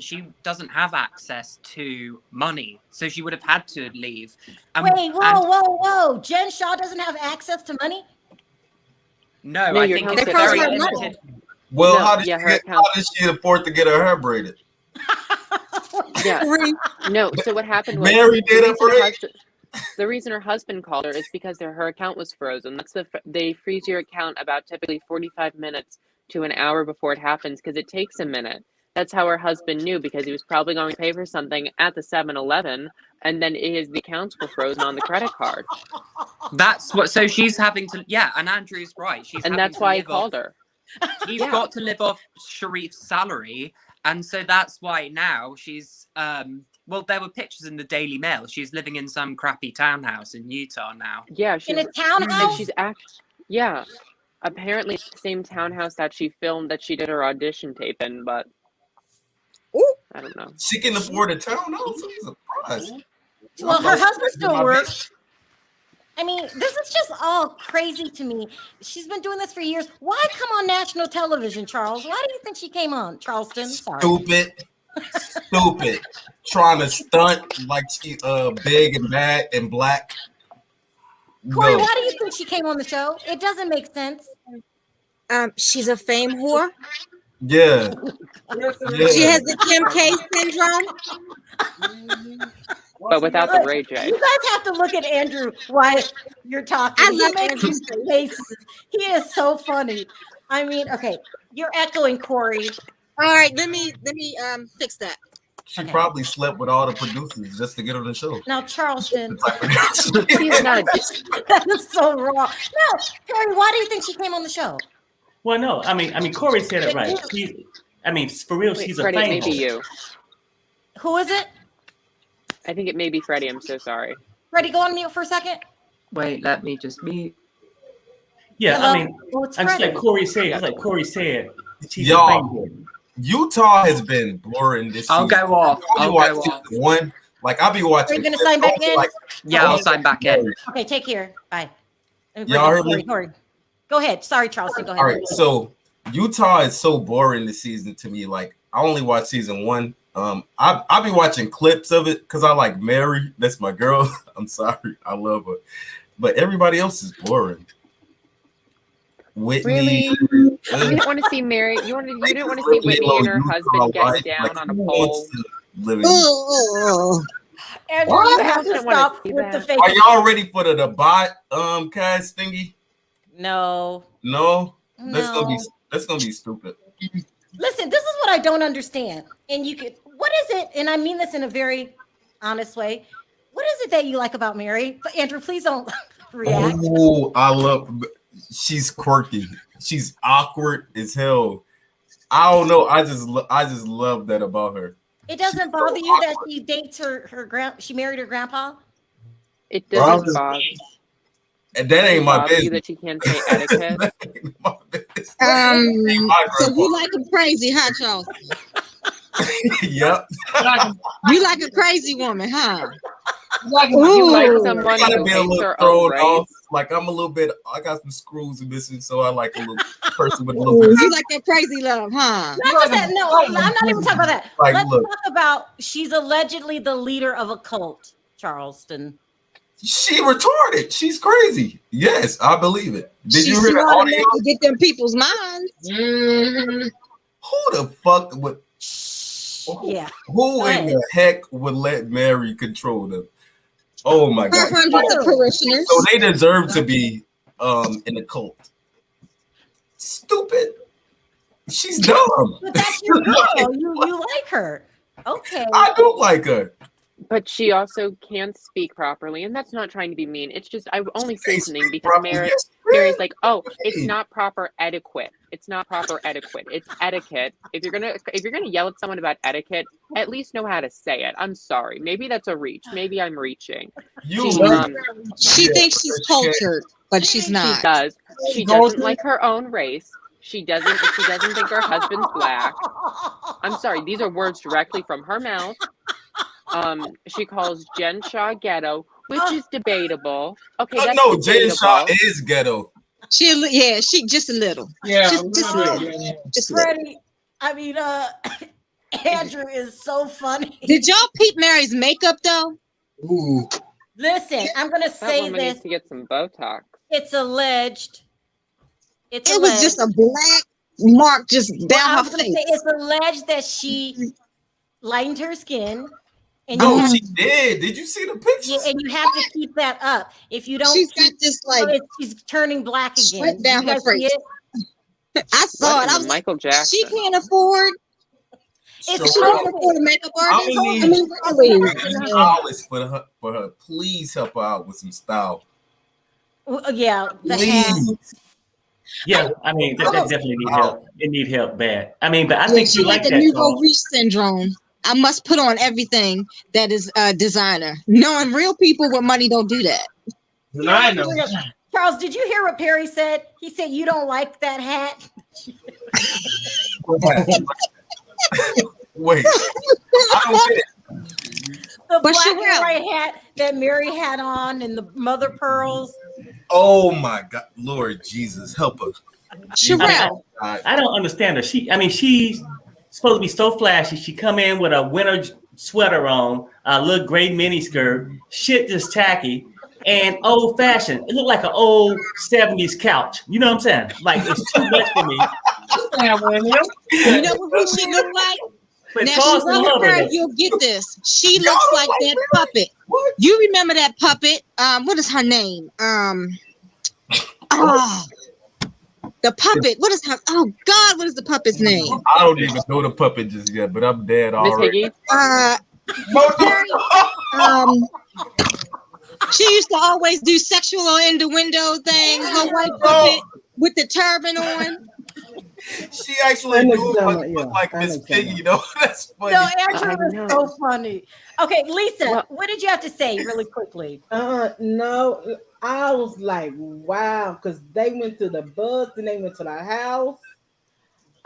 J: access to money, so she would have had to leave.
A: Wait, whoa! Jen Shah doesn't have access to money?
J: No, I think it's a very limited.
H: Well, how did she afford to get her hair braided?
C: Yeah. No, so what happened was the reason her husband called her is because her account was frozen. They freeze your account about typically 45 minutes to an hour before it happens because it takes a minute. That's how her husband knew, because he was probably going to pay for something at the 7-Eleven, and then the accounts were frozen on the credit card.
J: That's what. So she's having to. Yeah, and Andrew's right.
C: And that's why he called her.
J: He's got to live off Sharif's salary. And so that's why now she's, well, there were pictures in the Daily Mail. She's living in some crappy townhouse in Utah now.
C: Yeah.
A: In a townhouse?
C: Yeah. Apparently it's the same townhouse that she filmed, that she did her audition tape in, but I don't know.
H: She can afford a townhouse? I'm surprised.
A: Well, her husband still works. This is just all crazy to me. She's been doing this for years. Why come on national television, Charles? Why do you think she came on, Charleston? Sorry.
H: Stupid. Trying to stunt like she big and bad and black.
A: Corey, why do you think she came on the show? It doesn't make sense.
I: She's a fame whore.
H: Yeah.
I: She has the Kim K syndrome.
C: But without the Ray J.
A: You guys have to look at Andrew while you're talking. He makes these faces. He is so funny. Okay, you're echoing, Corey.
I: All right, let me fix that.
H: She probably slept with all the producers just to get on the show.
A: Now, Charleston.
C: That
A: is so wrong. No, Corey, why do you think she came on the show?
B: Well, no, Corey said it right. For real, she's a
C: Freddie,
B: fan.
C: Maybe you.
A: Who is it?
C: I think it may be Freddie. I'm so sorry.
A: Freddie, go on mute for a second.
J: Wait, let me just mute.
B: Yeah,
A: Hello?
B: I mean,
A: Oh, it's
B: I'm just like
A: Freddie.
B: Corey said. Just like Corey said, she's a
H: Y'all,
B: favorite.
H: Utah has been boring this
J: I'll
H: season.
J: go off.
H: I'll
J: I'll
H: be watching
J: go off.
H: season 1. Like I'll be watching.
A: Are you gonna sign back in?
H: Like,
J: Yeah, I'll
A: Okay.
J: sign back in.
A: Okay, take care. Bye. Let me
H: Y'all
A: bring
H: heard
A: in
H: me?
A: Corey. Go ahead. Sorry, Charleston. Go ahead.
H: All right, so Utah is so boring this season to me. Like I only watched season 1. I'll be watching clips of it because I like Mary. That's my girl. I'm sorry, I love her, but everybody else is boring. Whitney,
C: Really? You didn't want to see Mary. You didn't want to see Whitney and her husband getting down on a pole.
A: Andrew, you have to stop with the fake.
H: Are y'all ready for the bot cast thingy?
A: No.
H: No,
A: No.
H: that's gonna be stupid.
A: Listen, this is what I don't understand. And you could, what is it? And I mean this in a very honest way. What is it that you like about Mary? But Andrew, please don't react.
H: Oh, I love. She's quirky. She's awkward as hell. I don't know. I just love that about her.
A: It doesn't bother you that she dates she married her grandpa?
C: It doesn't bother.
H: And that ain't my business.
C: You that she can't say etiquette.
I: So you like him crazy, huh, Charles?
H: Yep.
I: You like a crazy woman, huh?
C: You like someone
H: gotta
C: who
H: be a
C: hates
H: little
C: her
H: thrown
C: own race.
H: off. Like I'm a little bit. I got some screws missing, so I like a little person with a little bit.
I: You like that crazy love, huh?
A: Not just that. No, I'm not even talking about that.
H: Like,
A: Let's
H: look.
A: talk about she's allegedly the leader of a cult, Charleston.
H: She retarded. She's crazy. Yes, I believe it. Did you hear the
I: smart
H: audio?
I: enough to get them people's minds.
H: Who the fuck would?
A: Yeah.
H: Who in the heck would let Mary control them? Oh my god!
I: Hundreds of parishioners.
H: So they deserve to be in the cult. Stupid. She's dumb.
A: But that's your girl. You like her. Okay.
H: I do like her.
C: But she also can't speak properly, and that's not trying to be mean. It's just I only say something because Mary's like, oh, it's not proper etiquette. It's not proper etiquette. It's etiquette. If you're gonna yell at someone about etiquette, at least know how to say it. I'm sorry. Maybe that's a reach. Maybe I'm reaching.
I: She thinks she's cultured, but she's not.
C: She does. She doesn't like her own race. She doesn't think her husband's black. I'm sorry. These are words directly from her mouth. She calls Jen Shah ghetto, which is debatable. Okay, that's
H: no,
C: debatable.
H: Jen Shah is ghetto.
I: She just a little.
F: Yeah,
I: just a little. Just a little.
A: Freddie, I mean, Andrew is so funny.
I: Did y'all peep Mary's makeup though?
F: Ooh.
A: Listen, I'm gonna
C: That
A: say
C: woman
A: this.
C: needs to get some Botox.
A: It's alleged.
I: It was just a black mark just down her face.
A: It's alleged that she lightened her skin. And
H: No, she did. Did you see the pictures?
A: Yeah, and you have to keep that up. If you don't,
I: She's got this like
A: she's turning black again.
I: sweat down her face. I saw
C: What
I: it.
C: is
I: I was
C: Michael Jackson.
I: She can't afford.
A: It's
I: She can't afford a makeup artist. I mean, really.
H: Stylist for her. Please help her out with some style.
A: Yeah, the
H: Please.
A: hat.
B: Yeah, I mean, that definitely need help. It need help bad. I mean, but I think
I: she
B: you like
I: the
B: that.
I: nouveau riche syndrome. I must put on everything that is designer. Knowing real people with money don't do that.
F: I know.
A: Charles, did you hear what Perry said? He said you don't like that hat.
H: Wait, I don't get it.
A: The
I: But
A: black and
I: Sharrell.
A: white hat that Mary had on and the mother pearls.
H: Oh my God, Lord Jesus, help us.
I: Sharrell.
B: I don't understand her. She's supposed to be so flashy. She come in with a winter sweater on, a little gray mini skirt, shit just tacky and old fashioned. It looked like an old 70s couch. You know what I'm saying? Like it's too much for me.
I: You know who she look like?
B: But
I: Now,
B: Charles
I: she's
B: love her.
I: you'll get this. She looks like that puppet. You remember that puppet? What is her name? The puppet. What is her? Oh God, what is the puppet's name?
H: I don't even know the puppet just yet, but I'm dead
C: Miss
H: already.
C: Higgy?
I: She used to always do sexual innuendo things. Her white puppet with the turban on.
H: She actually do look like Miss Piggy, though. That's funny.
A: No, Andrew is so funny. Okay, Lisa, what did you have to say really quickly?
K: No, I was like, wow, because they went to the bus, then they went to the house.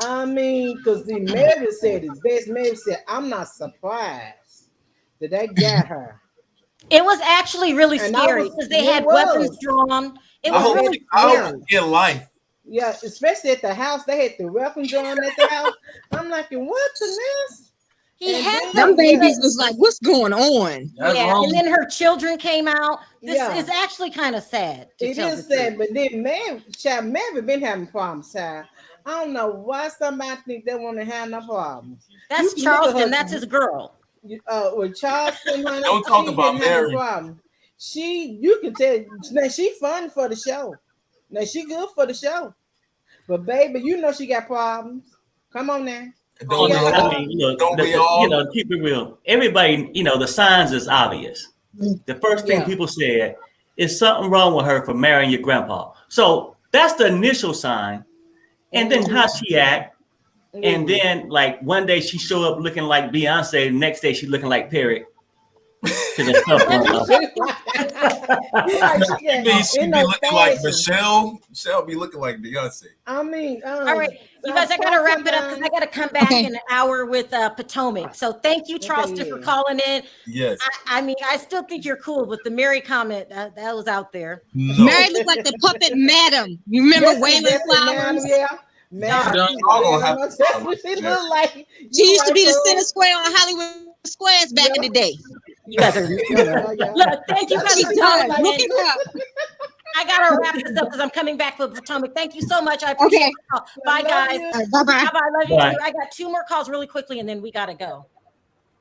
K: I mean, because the Meredith said his best. Meredith said, I'm not surprised that they got her.
A: It was actually really
K: And I
A: scary
K: was,
A: because they
K: it
A: had weapons
K: was.
A: drawn. It
H: I
A: was
H: hope
A: really
H: I hope
A: scary.
H: she get life.
K: Yeah, especially at the house. They had the weapons drawn at the house. I'm like, what the mess?
A: He
K: And
A: had
K: then,
A: them.
I: Them babies was like, what's going on?
G: That's
A: Yeah,
G: wrong.
A: and then her children came out. This
K: Yeah.
A: is actually kind of sad. To
K: It
A: tell
K: is
A: the
K: sad,
A: truth.
K: but then Mary been having problems, child. I don't know why somebody think they want to have no problems.
A: That's
K: You can look at
A: Charleston.
K: her-
A: That's his girl.
K: With Charleston, honey,
H: Don't talk
K: she
H: about
K: didn't have a
H: Mary.
K: problem. You can tell. Now she fun for the show. Now she good for the show. But baby, you know she got problems. Come on now.
H: Don't
K: Yeah.
B: I mean, look,
H: Don't we
B: you
H: all?
B: know, keep it real. Everybody, you know, the signs is obvious. The first thing
K: Yeah.
B: people said is something wrong with her for marrying your grandpa. So that's the initial sign. And then how she act. And then like one day she show up looking like Beyonce, the next day she looking like Perry. To the stuff going on.
H: You mean she be looking like Michelle? Michelle be looking like Beyonce.
K: I mean,
A: All right, you guys, I gotta wrap it up because I gotta come back in an hour with Potomac. So thank you, Charleston, for calling in.
H: Yes.
A: I mean, I still think you're cool, but the Mary comment that was out there.
H: No.
I: Mary looked like the puppet madam. You remember Waylon Flowers?
K: Yeah. Man,
H: Y'all gonna have to talk about
K: she
H: that.
K: look like
I: She used to be the center square on Hollywood Squares back in the day.
A: You guys are. Look, thank you guys
I: She
A: for
I: does.
A: calling
I: Look
A: in.
I: it up.
A: I gotta wrap this up because I'm coming back with Potomac. Thank you so much. I appreciate
I: Okay.
A: it. Bye, guys.
I: Bye bye.
A: Bye. Love you
B: Bye.
A: too. I got 2 more calls really quickly, and then we gotta go.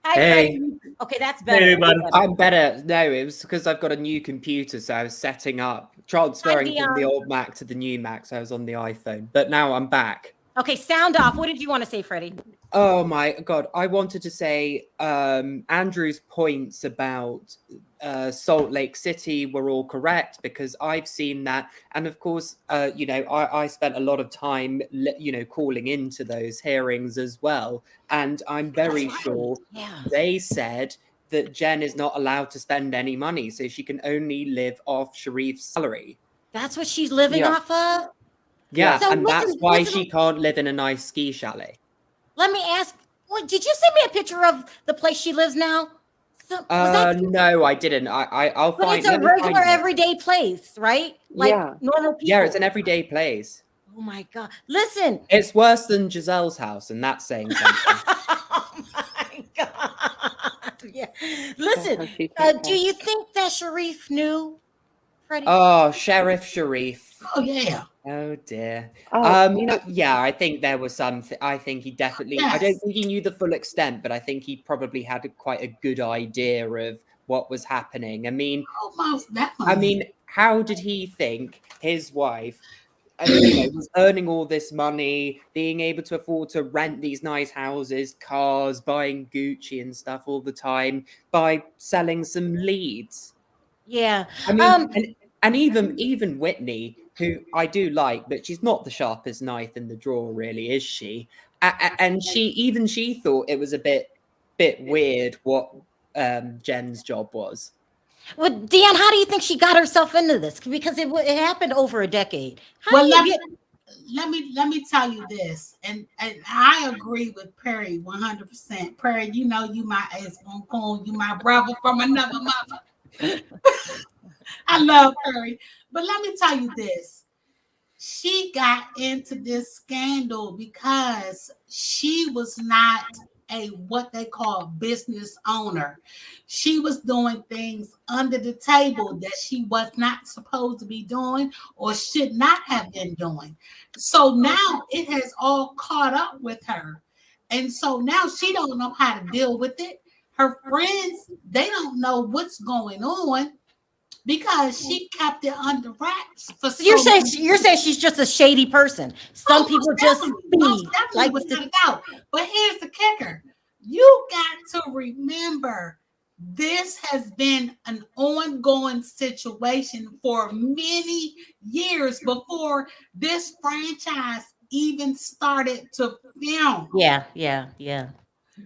A: Hi,
J: Hey.
A: Freddie. Okay, that's better.
B: Hey, everybody.
J: I'm better. No, it was because I've got a new computer, so I was setting up, transferring from the
A: Dion.
J: old Mac to the new Mac, so I was on the iPhone. But now I'm back.
A: Okay, sound off. What did you want to say, Freddie?
J: Oh my God. I wanted to say Andrew's points about Salt Lake City were all correct because I've seen that. And of course, you know, I spent a lot of time, you know, calling into those hearings as well. And I'm very sure they said that Jen is not allowed to spend any money. So she can only live off Sharif's salary.
A: That's what she's living
J: Yeah.
A: off of?
J: Yeah,
A: So
J: and
A: listen-
J: that's why
A: listen-
J: she can't live in a nice ski chalet.
A: Let me ask, did you send me a picture of the place she lives now? So, was that-
J: No, I didn't. I'll
A: but
J: find.
A: it's a
J: let me find
A: regular,
J: it.
A: everyday place, right? Like
J: Yeah.
A: normal people.
J: Yeah, it's an everyday place.
A: Oh my God. Listen.
J: It's worse than Giselle's house, and that's saying something.
A: Yeah. Listen, do you think that Sharif knew, Freddie?
J: Oh, Sheriff Sharif.
L: Oh yeah.
J: Oh dear.
C: You know-
J: Yeah, I think there was some. I think he definitely. I don't think he knew the full extent, but I think he probably had quite a good idea of what was happening. I mean,
L: Almost definitely.
J: I mean, how did he think his wife, you know, was earning all this money, being able to afford to rent these nice houses, cars, buying Gucci and stuff all the time by selling some leads?
A: Yeah.
J: I mean, and even Whitney, who I do like, but she's not the sharpest knife in the drawer, really, is she? And she thought it was a bit weird what Jen's job was.
A: Well, Deanne, how do you think she got herself into this? Because it happened over a decade. How
L: Well,
A: do you
L: let me tell you this, and I agree with Perry 100%. Perry, you know you my ace you my brother from another mother. I love Perry, but let me tell you this: she got into this scandal because she was not a what they call business owner. She was doing things under the table that she was not supposed to be doing or should not have been doing. So now it has all caught up with her. And so now she don't know how to deal with it. Her friends, they don't know what's going on because she kept it under wraps for so
A: you're saying
L: many
A: she's just a shady person. Some people just
L: most definitely
A: like
L: without a doubt. But here's the kicker: you got to remember, this has been an ongoing situation for many years before this franchise even started to film.
A: Yeah.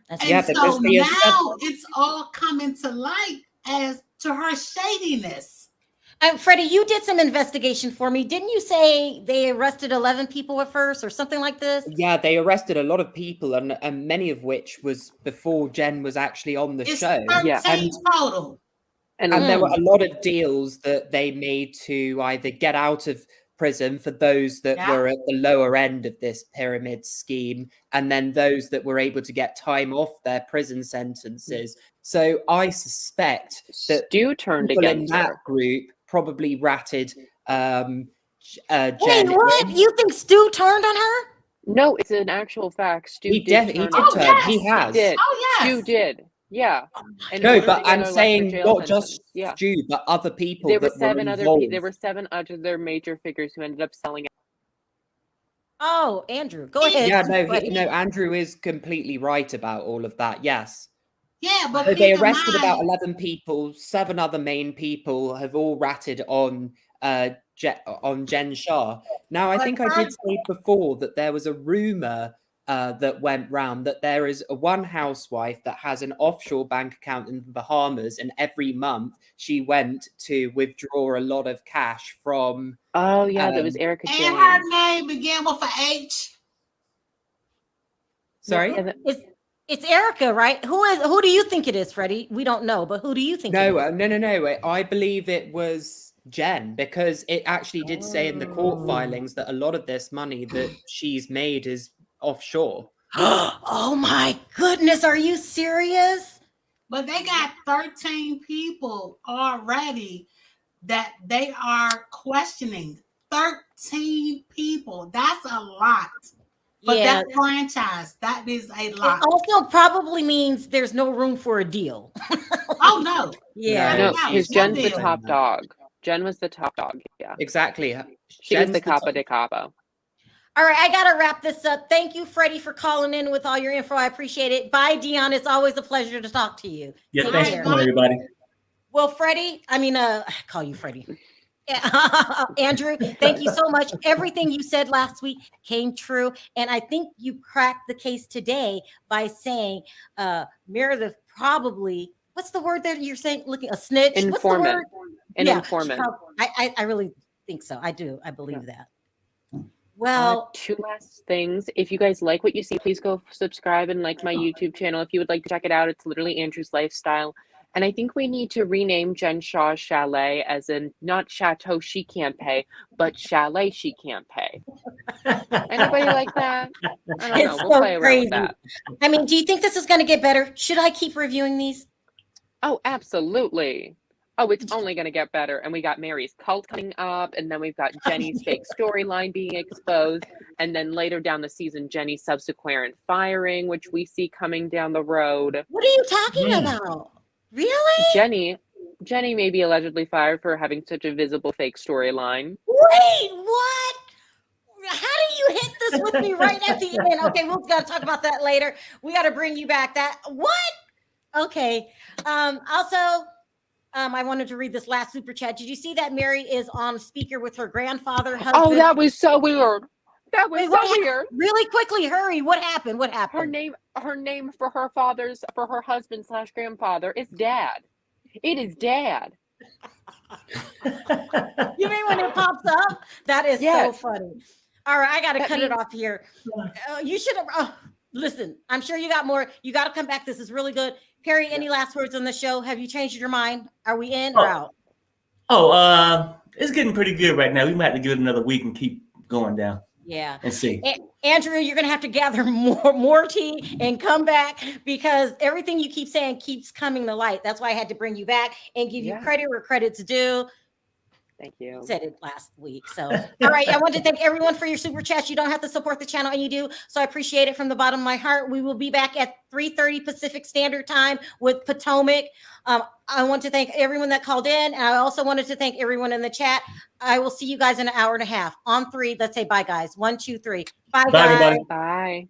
A: That's
L: And so now it's all coming to light as to her shadiness.
A: Freddie, you did some investigation for me. Didn't you say they arrested 11 people at first or something like this?
J: Yeah, they arrested a lot of people, and many of which was before Jen was actually on the show.
L: Yeah, and total.
J: And there were a lot of deals that they made to either get out of prison for those that were at the lower end of this pyramid scheme, and then those that were able to get time off their prison sentences. So I suspect that
C: Stu turned
J: people in
C: against
J: that
C: her.
J: group probably ratted Jen.
A: Wait, what? You think Stu turned on her?
C: No, it's an actual fact. Stu
J: He
C: did
J: did
C: turn
J: turn.
C: on her.
J: He has.
C: He did.
L: Oh, yes.
C: Stu did. Yeah. And
J: No,
C: ordered
J: but
C: to get
J: I'm
C: her lesser
J: saying
C: jail
J: not
C: sentence.
J: just
C: Yeah.
J: Stu, but other people
C: There were
J: that were
C: 7 other
J: involved.
C: there were 7 other major figures who ended up selling it.
A: Oh, Andrew, go ahead.
J: Yeah, no, Andrew is completely right about all of that. Yes.
L: Yeah, but
J: So they
L: keep in
J: arrested about
L: mind-
J: 11 people. 7 other main people have all ratted on Jen Shah. Now, I
L: But
J: think I did say before that there was a rumor that went round that there is one housewife that has an offshore bank account in the Bahamas, and every month she went to withdraw a lot of cash from.
C: Oh yeah, that was Erica
L: And
C: Jane.
L: her name began with an H.
J: Sorry?
A: It's Erica, right? Who do you think it is, Freddie? We don't know, but who do you think it is?
J: No. I believe it was Jen, because it actually did say in the court filings that a lot of this money that she's made is offshore.
A: Oh my goodness, are you serious?
L: But they got 13 people already that they are questioning. 13 people. That's a lot. But
A: Yeah.
L: that franchise, that is a lot.
A: It also probably means there's no room for a deal.
L: Oh no.
A: Yeah.
C: No, because Jen's the
L: deal.
C: top dog. Jen was the top dog. Yeah.
J: Exactly.
C: She was
J: Jen's
C: the capo de capo.
A: All right, I got to wrap this up. Thank you, Freddie, for calling in with all your info. I appreciate it. Bye, Dion. It's always a pleasure to talk to you.
B: Yeah,
A: Take
B: thanks
A: care.
B: for everybody.
A: Well, Freddie, I call you Freddie. Yeah. Andrew, thank you so much. Everything you said last week came true. And I think you cracked the case today by saying Meridith probably, what's the word that you're saying? Looking a snitch?
C: Informant.
A: What's the word?
C: An informant.
A: I really think so. I do. I believe that. Well,
C: 2 last things. If you guys like what you see, please go subscribe and like my YouTube channel. If you would like to check it out, it's literally Andrew's Lifestyle. And I think we need to rename Jen Shah's chalet as in not chateau she can't pay, but chalet she can't pay. Anybody like that? I don't know. We'll play around with that.
A: I mean, do you think this is going to get better? Should I keep reviewing these?
C: Oh, absolutely. Oh, it's only going to get better. And we got Mary's cult coming up. And then we've got Jenny's fake storyline being exposed. And then later down the season, Jenny's subsequent firing, which we see coming down the road.
A: What are you talking about? Really?
C: Jenny may be allegedly fired for having such a visible fake storyline.
A: Wait, what? How do you hit this with me right at the end? Okay, we've got to talk about that later. We got to bring you back. What? Okay. Also, I wanted to read this last super chat. Did you see that Mary is on speaker with her grandfather, husband?
C: Oh, that was so weird. That was so weird.
A: Really quickly, hurry. What happened? What happened?
C: Her name for her husband / grandfather is Dad. It is Dad.
A: You mean when it pops up? That is so funny. All right, I got to cut it off here. You should have. Listen, I'm sure you got more. You got to come back. This is really good. Perry, any last words on the show? Have you changed your mind? Are we in or out?
B: It's getting pretty good right now. We might have to give it another week and keep going down.
A: Yeah.
B: And see.
A: Andrew, you're going to have to gather more tea and come back, because everything you keep saying keeps coming to light. That's why I had to bring you back and give you credit where credit's due.
C: Thank you.
A: Said it last week. So, all right. I want to thank everyone for your super chats. You don't have to support the channel, and you do. So I appreciate it from the bottom of my heart. We will be back at 3:30 Pacific Standard Time with Potomac. I want to thank everyone that called in. And I also wanted to thank everyone in the chat. I will see you guys in an hour and a half. On 3, let's say bye, guys. 1, 2, 3. Bye, guys.
B: Everybody.
C: Bye.